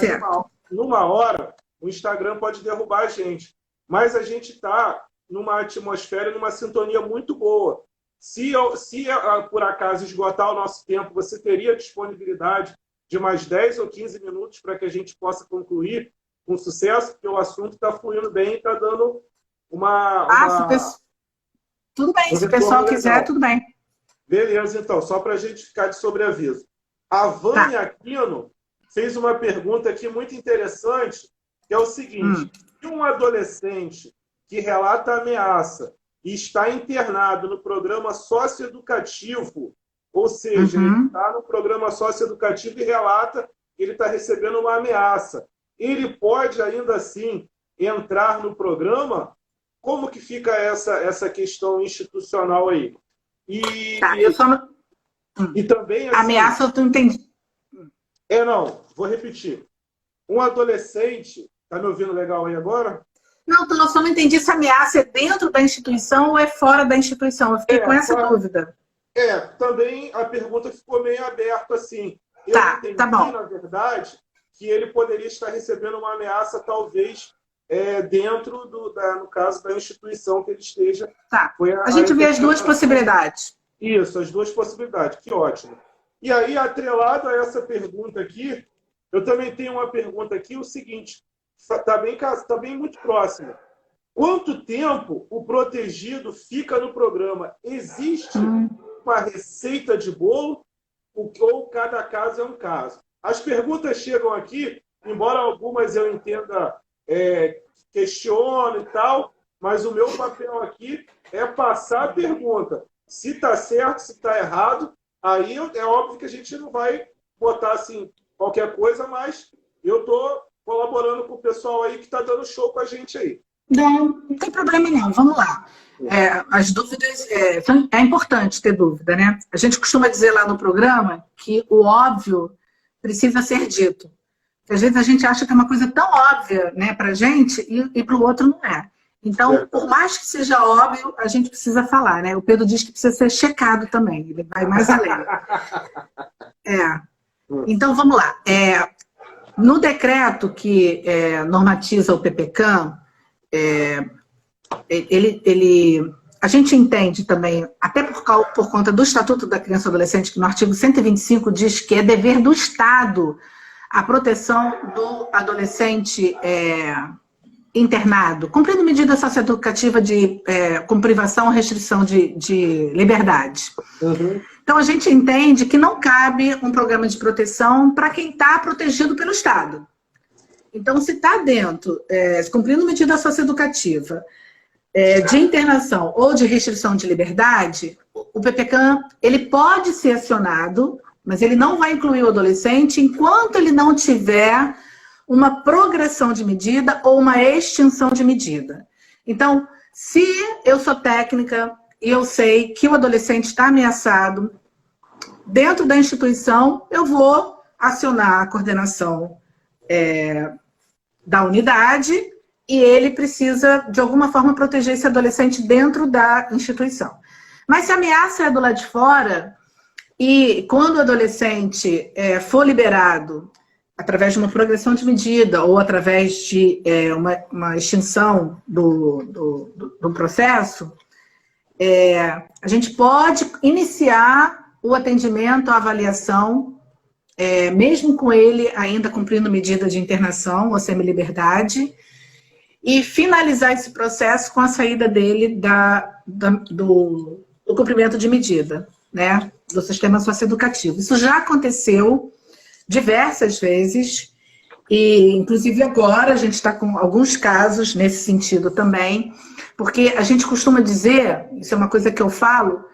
Speaker 1: numa hora, o Instagram pode derrubar a gente. Mas a gente está numa atmosfera, numa sintonia muito boa. Se por acaso esgotar o nosso tempo, você teria disponibilidade de mais 10 ou 15 minutos para que a gente possa concluir com sucesso, porque o assunto está fluindo bem e está dando
Speaker 2: tudo bem, se o pessoal quiser, tudo bem.
Speaker 1: Beleza, então, só para a gente ficar de sobreaviso. A Vânia Aquino fez uma pergunta aqui muito interessante, que é o seguinte: se um adolescente que relata ameaça e está internado no programa socioeducativo, ou seja, ele está no programa socioeducativo e relata que ele está recebendo uma ameaça, ele pode ainda assim entrar no programa? Como que fica essa questão institucional aí? E também... Assim,
Speaker 2: ameaça eu não entendi.
Speaker 1: Não, vou repetir. Um adolescente... Está me ouvindo legal aí agora?
Speaker 2: Não, eu só não entendi se a ameaça é dentro da instituição ou é fora da instituição. Eu fiquei com essa dúvida.
Speaker 1: Também a pergunta ficou meio aberta assim. Eu entendi,
Speaker 2: tá bom.
Speaker 1: Na verdade, que ele poderia estar recebendo uma ameaça, talvez, dentro, no caso, da instituição que ele esteja.
Speaker 2: A gente vê as duas possibilidades.
Speaker 1: Isso, as duas possibilidades. Que ótimo. E aí, atrelado a essa pergunta aqui, eu também tenho uma pergunta aqui, o seguinte, está bem muito próximo. Quanto tempo o protegido fica no programa? Existe uma receita de bolo ou cada caso é um caso? As perguntas chegam aqui, embora algumas eu entenda, questiono e tal, mas o meu papel aqui é passar a pergunta. Se está certo, se está errado, aí é óbvio que a gente não vai botar assim qualquer coisa, mas eu estou colaborando com o pessoal aí que está dando show com a gente aí.
Speaker 2: Não tem problema não, vamos lá. As dúvidas, é importante ter dúvida, né? A gente costuma dizer lá no programa que o óbvio precisa ser dito. Às vezes a gente acha que é uma coisa tão óbvia, né, para a gente e para o outro não é. Então, por mais que seja óbvio, a gente precisa falar, né? O Pedro diz que precisa ser checado também, ele vai mais além. Então, vamos lá. No decreto que normatiza o PPCAM, a gente entende também, até por conta do Estatuto da Criança e Adolescente, que no artigo 125 diz que é dever do Estado a proteção do adolescente internado, cumprindo medida socioeducativa com privação ou restrição de liberdade. Então, a gente entende que não cabe um programa de proteção para quem está protegido pelo Estado. Então, se está dentro, cumprindo medida socioeducativa, de internação ou de restrição de liberdade, o PPCAM ele pode ser acionado, mas ele não vai incluir o adolescente enquanto ele não tiver uma progressão de medida ou uma extinção de medida. Então, se eu sou técnica e eu sei que o adolescente está ameaçado, dentro da instituição, eu vou acionar a coordenação da unidade e ele precisa, de alguma forma, proteger esse adolescente dentro da instituição. Mas se a ameaça é do lado de fora, e quando o adolescente for liberado através de uma progressão de medida ou através de uma extinção do processo, a gente pode iniciar o atendimento, a avaliação, mesmo com ele ainda cumprindo medida de internação ou semi-liberdade, e finalizar esse processo com a saída dele do cumprimento de medida, né, do sistema socioeducativo. Isso já aconteceu diversas vezes, e inclusive agora a gente está com alguns casos nesse sentido também, porque a gente costuma dizer, isso é uma coisa que eu falo,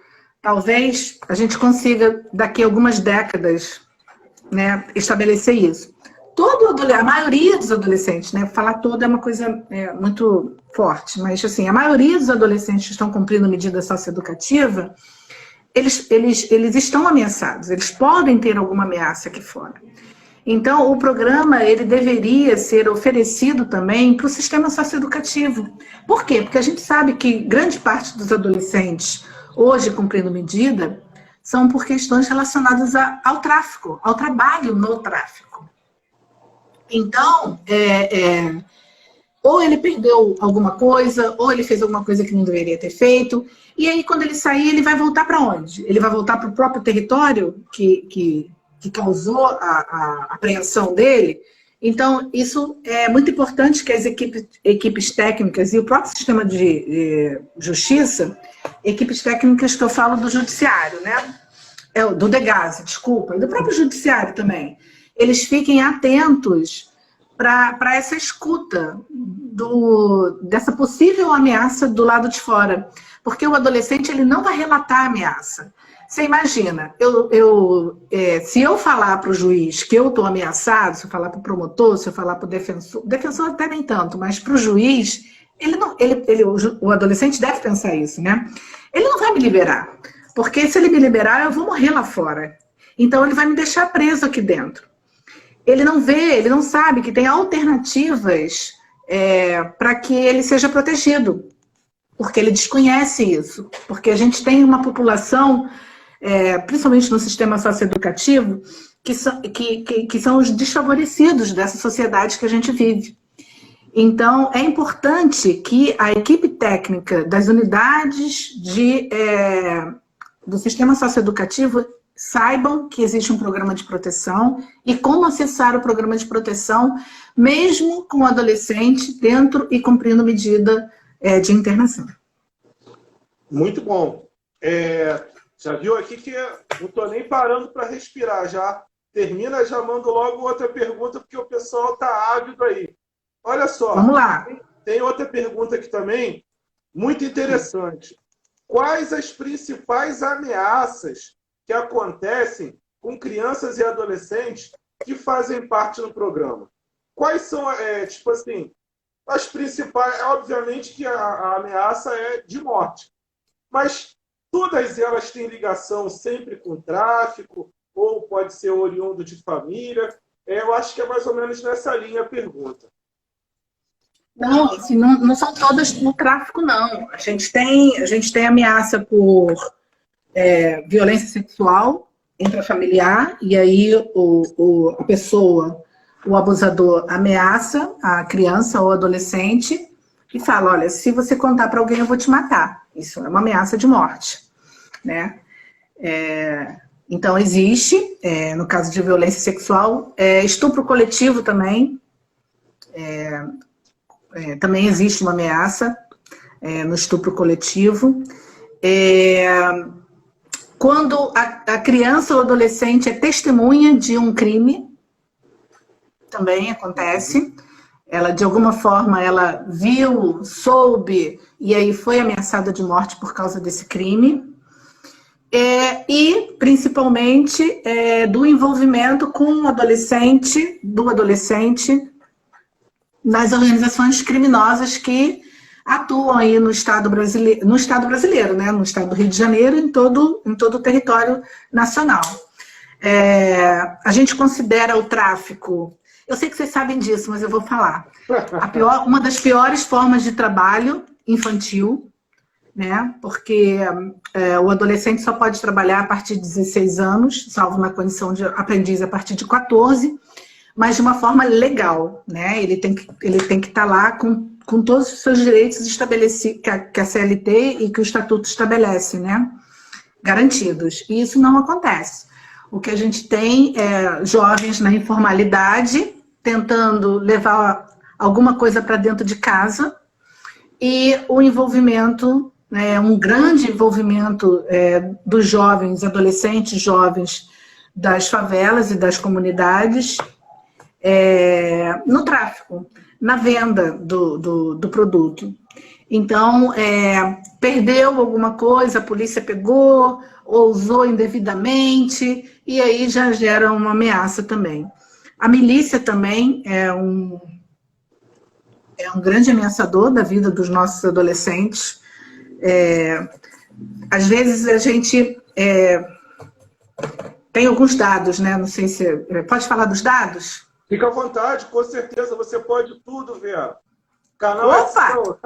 Speaker 2: talvez a gente consiga, daqui a algumas décadas, né, estabelecer isso. A maioria dos adolescentes, né, falar todo é uma coisa muito forte, mas assim, a maioria dos adolescentes que estão cumprindo medida socioeducativa, eles estão ameaçados, eles podem ter alguma ameaça aqui fora. Então, o programa ele deveria ser oferecido também para o sistema socioeducativo. Por quê? Porque a gente sabe que grande parte dos adolescentes, hoje cumprindo medida, são por questões relacionadas ao tráfico, ao trabalho no tráfico. Então, ou ele perdeu alguma coisa, ou ele fez alguma coisa que não deveria ter feito, e aí quando ele sair, ele vai voltar para onde? Ele vai voltar para o próprio território que causou a apreensão dele. Então, isso é muito importante que as equipes técnicas e o próprio sistema de justiça, equipes técnicas que eu falo do judiciário, né? Do DEGASE, desculpa, e do próprio judiciário também, eles fiquem atentos para essa escuta dessa possível ameaça do lado de fora. Porque o adolescente ele não vai relatar a ameaça. Você imagina, se eu falar para o juiz que eu estou ameaçado, se eu falar para o promotor, se eu falar para o defensor até nem tanto, mas para o juiz, o adolescente deve pensar isso, né? Ele não vai me liberar, porque se ele me liberar, eu vou morrer lá fora. Então, ele vai me deixar preso aqui dentro. Ele não sabe que tem alternativas para que ele seja protegido, porque ele desconhece isso, porque a gente tem uma população, principalmente no sistema socioeducativo, que são os desfavorecidos dessa sociedade que a gente vive. Então, é importante que a equipe técnica das unidades do sistema socioeducativo saibam que existe um programa de proteção e como acessar o programa de proteção, mesmo com o adolescente dentro e cumprindo medida de internação.
Speaker 1: Muito bom. Já viu aqui que não estou nem parando para respirar, já termina, já mando logo outra pergunta, porque o pessoal está ávido aí. Olha só,
Speaker 2: vamos lá.
Speaker 1: Tem outra pergunta aqui também, muito interessante. Quais as principais ameaças que acontecem com crianças e adolescentes que fazem parte do programa? Quais são, tipo assim, as principais? Obviamente que a ameaça é de morte, mas todas elas têm ligação sempre com tráfico, ou pode ser oriundo de família. Eu acho que é mais ou menos nessa linha a pergunta.
Speaker 2: Não, assim, não são todas no tráfico, não. A gente tem ameaça por violência sexual intrafamiliar, e aí a pessoa, o abusador, ameaça a criança ou adolescente e fala, olha, se você contar para alguém, eu vou te matar. Isso é uma ameaça de morte, né? Então, existe, no caso de violência sexual, estupro coletivo também, também existe uma ameaça no estupro coletivo. Quando a criança ou adolescente é testemunha de um crime, também acontece. Ela, de alguma forma, ela viu, soube, e aí foi ameaçada de morte por causa desse crime. E, principalmente, do envolvimento com o adolescente, nas organizações criminosas que atuam aí no Estado brasileiro, né? No Estado do Rio de Janeiro, em todo o território nacional. A gente considera o tráfico, eu sei que vocês sabem disso, mas eu vou falar, uma das piores formas de trabalho infantil, né? Porque o adolescente só pode trabalhar a partir de 16 anos, salvo na condição de aprendiz a partir de 14, mas de uma forma legal, né? Ele tem que estar lá com todos os seus direitos estabelecidos, que a CLT e que o Estatuto estabelece, né? Garantidos. E isso não acontece. O que a gente tem é jovens na informalidade, tentando levar alguma coisa para dentro de casa, e o envolvimento, um grande envolvimento dos jovens, adolescentes jovens das favelas e das comunidades, no tráfico, na venda do produto. Então, perdeu alguma coisa, a polícia pegou, ou usou indevidamente, e aí já gera uma ameaça também. A milícia também é um grande ameaçador da vida dos nossos adolescentes. Às vezes a gente Tem alguns dados, né? Não sei se... Pode falar dos dados?
Speaker 1: Fica à vontade, com certeza, você pode tudo, Vera. Canal
Speaker 2: Opa!
Speaker 1: é seu.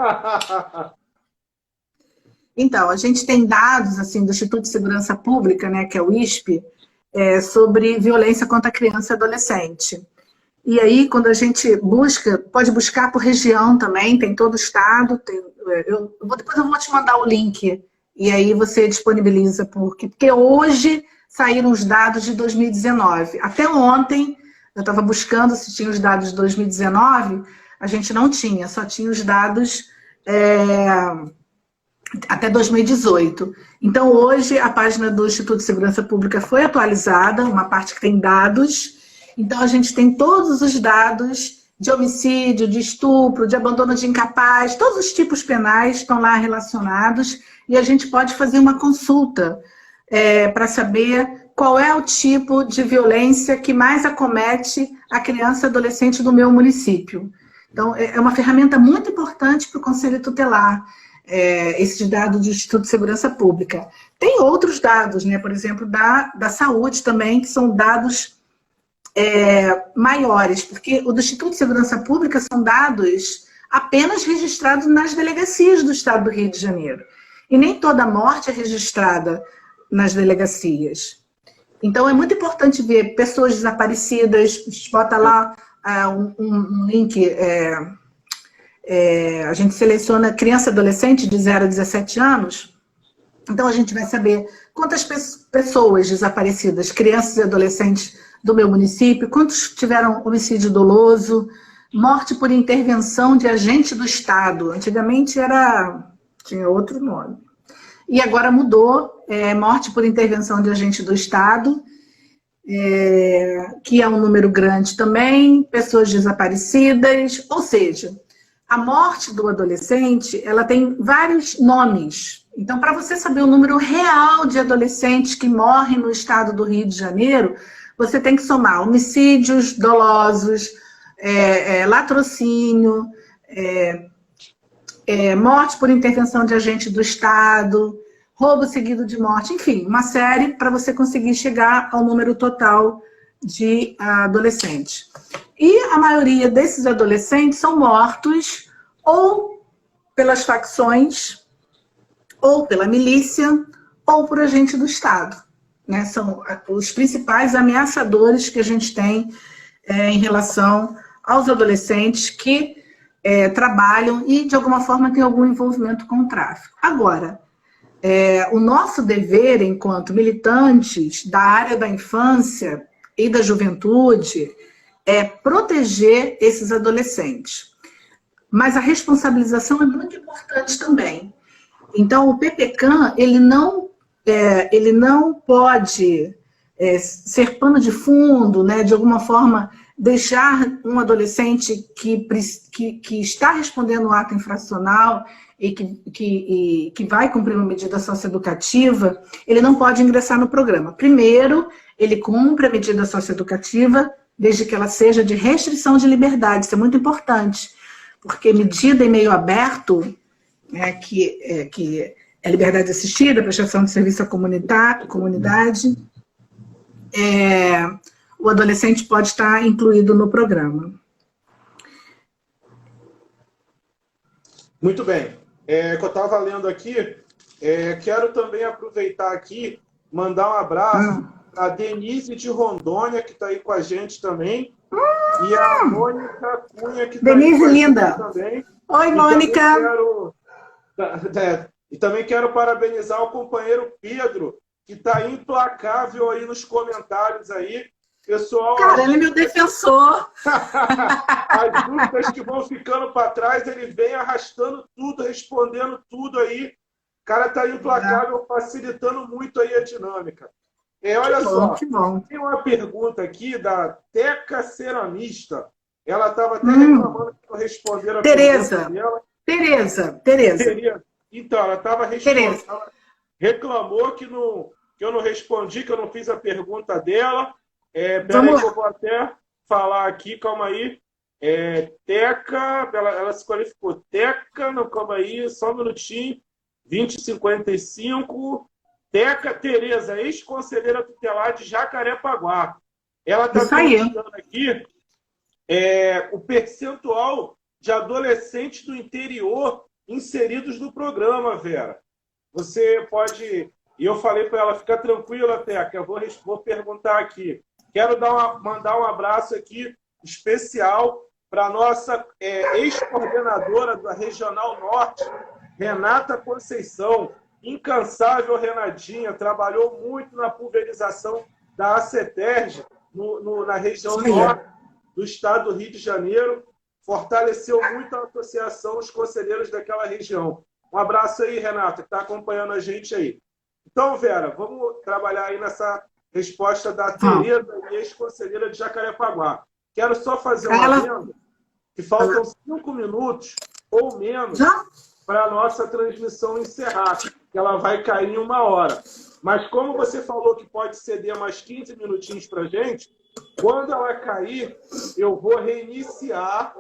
Speaker 2: Então, a gente tem dados assim, do Instituto de Segurança Pública, né, que é o ISP, sobre violência contra criança e adolescente. E aí, quando a gente busca, pode buscar por região também, tem todo o estado. Depois eu vou te mandar o link, e aí você disponibiliza, porque hoje saíram os dados de 2019. Até ontem, eu estava buscando se tinha os dados de 2019, a gente não tinha, só tinha os dados até 2018. Então, hoje, a página do Instituto de Segurança Pública foi atualizada, uma parte que tem dados. Então, a gente tem todos os dados de homicídio, de estupro, de abandono de incapaz, todos os tipos penais estão lá relacionados, e a gente pode fazer uma consulta para saber qual é o tipo de violência que mais acomete a criança e adolescente do meu município. Então, é uma ferramenta muito importante para o Conselho Tutelar, esse dado do Instituto de Segurança Pública. Tem outros dados, né? Por exemplo, da saúde também, que são dados maiores, porque o do Instituto de Segurança Pública são dados apenas registrados nas delegacias do Estado do Rio de Janeiro. E nem toda morte é registrada nas delegacias. Então, é muito importante ver pessoas desaparecidas, a gente bota lá um link, a gente seleciona criança e adolescente de 0 a 17 anos, então a gente vai saber quantas pessoas desaparecidas, crianças e adolescentes do meu município, quantos tiveram homicídio doloso, morte por intervenção de agente do Estado. Antigamente tinha outro nome. E agora mudou, morte por intervenção de agente do Estado, que é um número grande também, pessoas desaparecidas, ou seja, a morte do adolescente, ela tem vários nomes. Então, para você saber o número real de adolescentes que morrem no estado do Rio de Janeiro, você tem que somar homicídios dolosos, latrocínio, morte por intervenção de agente do Estado, roubo seguido de morte, enfim, uma série para você conseguir chegar ao número total de adolescentes. E a maioria desses adolescentes são mortos ou pelas facções, ou pela milícia, ou por agente do Estado. Né? São os principais ameaçadores que a gente tem em relação aos adolescentes que trabalham e, de alguma forma, têm algum envolvimento com o tráfico. Agora, o nosso dever, enquanto militantes da área da infância e da juventude, é proteger esses adolescentes. Mas a responsabilização é muito importante também. Então, o PPCAM, ele não pode ser pano de fundo, né, de alguma forma, deixar um adolescente que está respondendo um ato infracional e que vai cumprir uma medida socioeducativa, ele não pode ingressar no programa. Primeiro, ele cumpre a medida socioeducativa, desde que ela seja de restrição de liberdade. Isso é muito importante, porque medida em meio aberto, que é liberdade assistida, prestação de serviço à comunidade, o adolescente pode estar incluído no programa.
Speaker 1: Muito bem. Que eu estava lendo aqui, quero também aproveitar aqui, mandar um abraço a Denise de Rondônia, que está aí com a gente também, e a Mônica Cunha, que está aí com a gente também.
Speaker 2: Oi, Mônica!
Speaker 1: E também quero parabenizar o companheiro Pedro, que está implacável aí nos comentários aí. Pessoal,
Speaker 2: cara, ele é meu defensor.
Speaker 1: As dúvidas que vão ficando para trás, ele vem arrastando tudo, respondendo tudo aí. O cara está implacável, facilitando muito aí a dinâmica. Olha só, tem uma pergunta aqui da Teca Ceramista. Ela estava até reclamando que não responderam a pergunta dela.
Speaker 2: Tereza.
Speaker 1: Então, ela estava respondendo. Ela reclamou que eu não respondi, que eu não fiz a pergunta dela. Peraí que eu vou até falar aqui, calma aí. Teca, ela se qualificou. Teca, não, calma aí, só um minutinho. 2055. Teca Tereza, ex-conselheira tutelar de Jacarepaguá. Ela está
Speaker 2: Isso aí.
Speaker 1: perguntando aqui o percentual de adolescentes do interior inseridos no programa, Vera. Você pode... E eu falei para ela, fica tranquila, Teca, eu vou perguntar aqui. Quero mandar um abraço aqui especial para a nossa ex-coordenadora da Regional Norte, Renata Conceição. Incansável Renatinha, trabalhou muito na pulverização da ACETERJ na região norte do estado do Rio de Janeiro, fortaleceu muito a associação, os conselheiros daquela região. Um abraço aí, Renata, que está acompanhando a gente aí. Então, Vera, vamos trabalhar aí nessa resposta da Tereza, ex-conselheira de Jacarepaguá. Quero só fazer uma adendo, que faltam 5 minutos ou menos para a nossa transmissão encerrar, que ela vai cair em 1 hora. Mas como você falou que pode ceder mais 15 minutinhos para a gente, quando ela cair, eu vou reiniciar,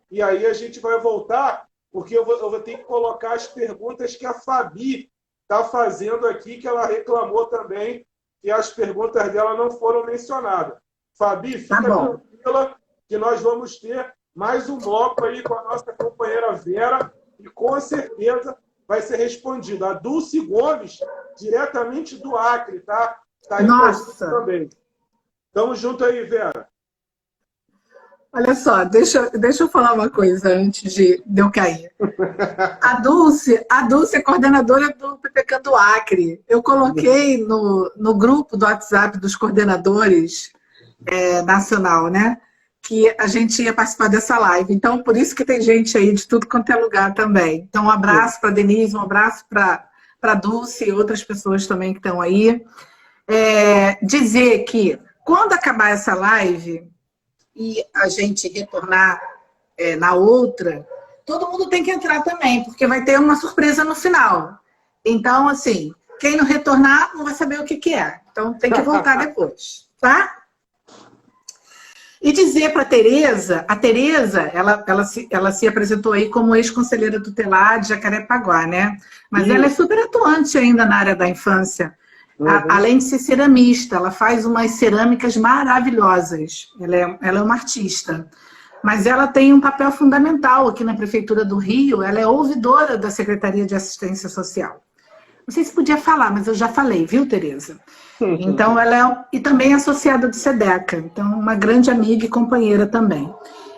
Speaker 1: e aí a gente vai voltar, porque eu vou ter que colocar as perguntas que a Fabi está fazendo aqui, que ela reclamou também, que as perguntas dela não foram mencionadas. Fabi, fica tranquila que nós vamos ter mais um bloco aí com a nossa companheira Vera, e com certeza vai ser respondido. A Dulce Gomes, diretamente do Acre, tá? Tá aí também. Tamo junto aí, Vera.
Speaker 2: Olha só, deixa eu falar uma coisa antes de eu cair. A Dulce é coordenadora do PPCAM do Acre. Eu coloquei no grupo do WhatsApp dos coordenadores nacional, né? Que a gente ia participar dessa live. Então, por isso que tem gente aí de tudo quanto é lugar também. Então, um abraço para a Denise, um abraço para a Dulce e outras pessoas também que estão aí. Dizer que, quando acabar essa live e a gente retornar na outra, todo mundo tem que entrar também, porque vai ter uma surpresa no final. Então, assim, quem não retornar não vai saber o que é. Então, tem que voltar depois, tá? E dizer para a Tereza, ela se apresentou aí como ex-conselheira tutelar de Jacarepaguá, né? Mas ela é super atuante ainda na área da infância. Além de ser ceramista, ela faz umas cerâmicas maravilhosas. Ela é uma artista. Mas ela tem um papel fundamental aqui na Prefeitura do Rio. Ela é ouvidora da Secretaria de Assistência Social. Não sei se podia falar, mas eu já falei, viu, Tereza? Então, e também associada do SEDECA. Então, uma grande amiga e companheira também.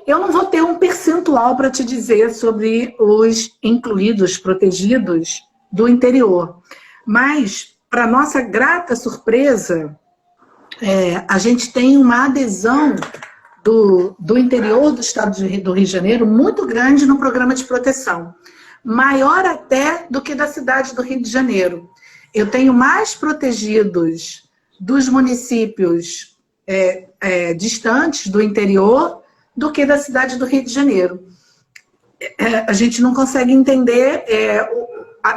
Speaker 2: Eu não vou ter um percentual para te dizer sobre os incluídos, protegidos do interior. Mas, para nossa grata surpresa, a gente tem uma adesão do interior do estado do Rio de Janeiro muito grande no programa de proteção. Maior até do que da cidade do Rio de Janeiro. Eu tenho mais protegidos dos municípios distantes do interior do que da cidade do Rio de Janeiro. A gente não consegue entender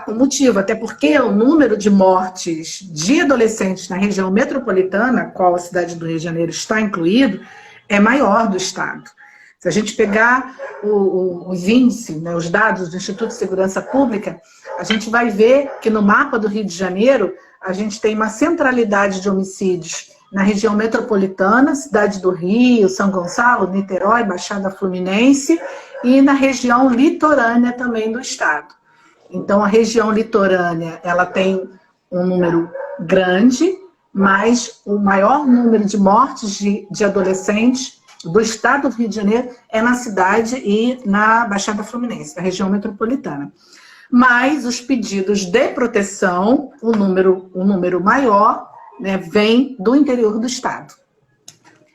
Speaker 2: o motivo, até porque o número de mortes de adolescentes na região metropolitana, qual a cidade do Rio de Janeiro está incluído, é maior do estado. Se a gente pegar os índices, né, os dados do Instituto de Segurança Pública, a gente vai ver que no mapa do Rio de Janeiro, a gente tem uma centralidade de homicídios na região metropolitana, cidade do Rio, São Gonçalo, Niterói, Baixada Fluminense, e na região litorânea também do estado. Então, a região litorânea, ela tem um número grande, mas o maior número de mortes de adolescentes do estado do Rio de Janeiro é na cidade e na Baixada Fluminense, na região metropolitana. Mas os pedidos de proteção, o número maior, né, vem do interior do estado.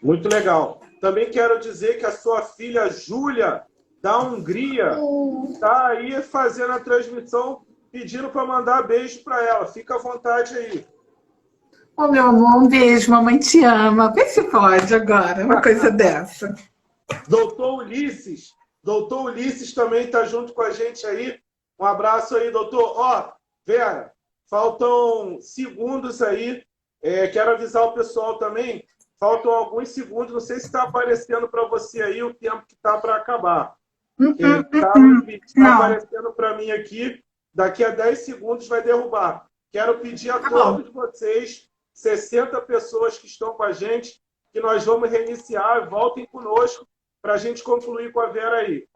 Speaker 1: Muito legal. Também quero dizer que a sua filha Júlia, da Hungria, está aí fazendo a transmissão, pedindo para mandar beijo para ela. Fica à vontade aí.
Speaker 2: Ô, meu amor, um beijo, mamãe te ama. Vê se pode agora, uma coisa dessa.
Speaker 1: Doutor Ulisses também está junto com a gente aí. Um abraço aí, doutor. Ó, Vera, faltam segundos aí. Quero avisar o pessoal também. Faltam alguns segundos. Não sei se está aparecendo para você aí o tempo que está para acabar. Está aparecendo para mim aqui Daqui a 10 segundos vai derrubar. Quero pedir a
Speaker 2: Tá
Speaker 1: todos
Speaker 2: bom.
Speaker 1: vocês, 60 pessoas que estão com a gente, que nós vamos reiniciar. Voltem conosco para a gente concluir com a Vera aí.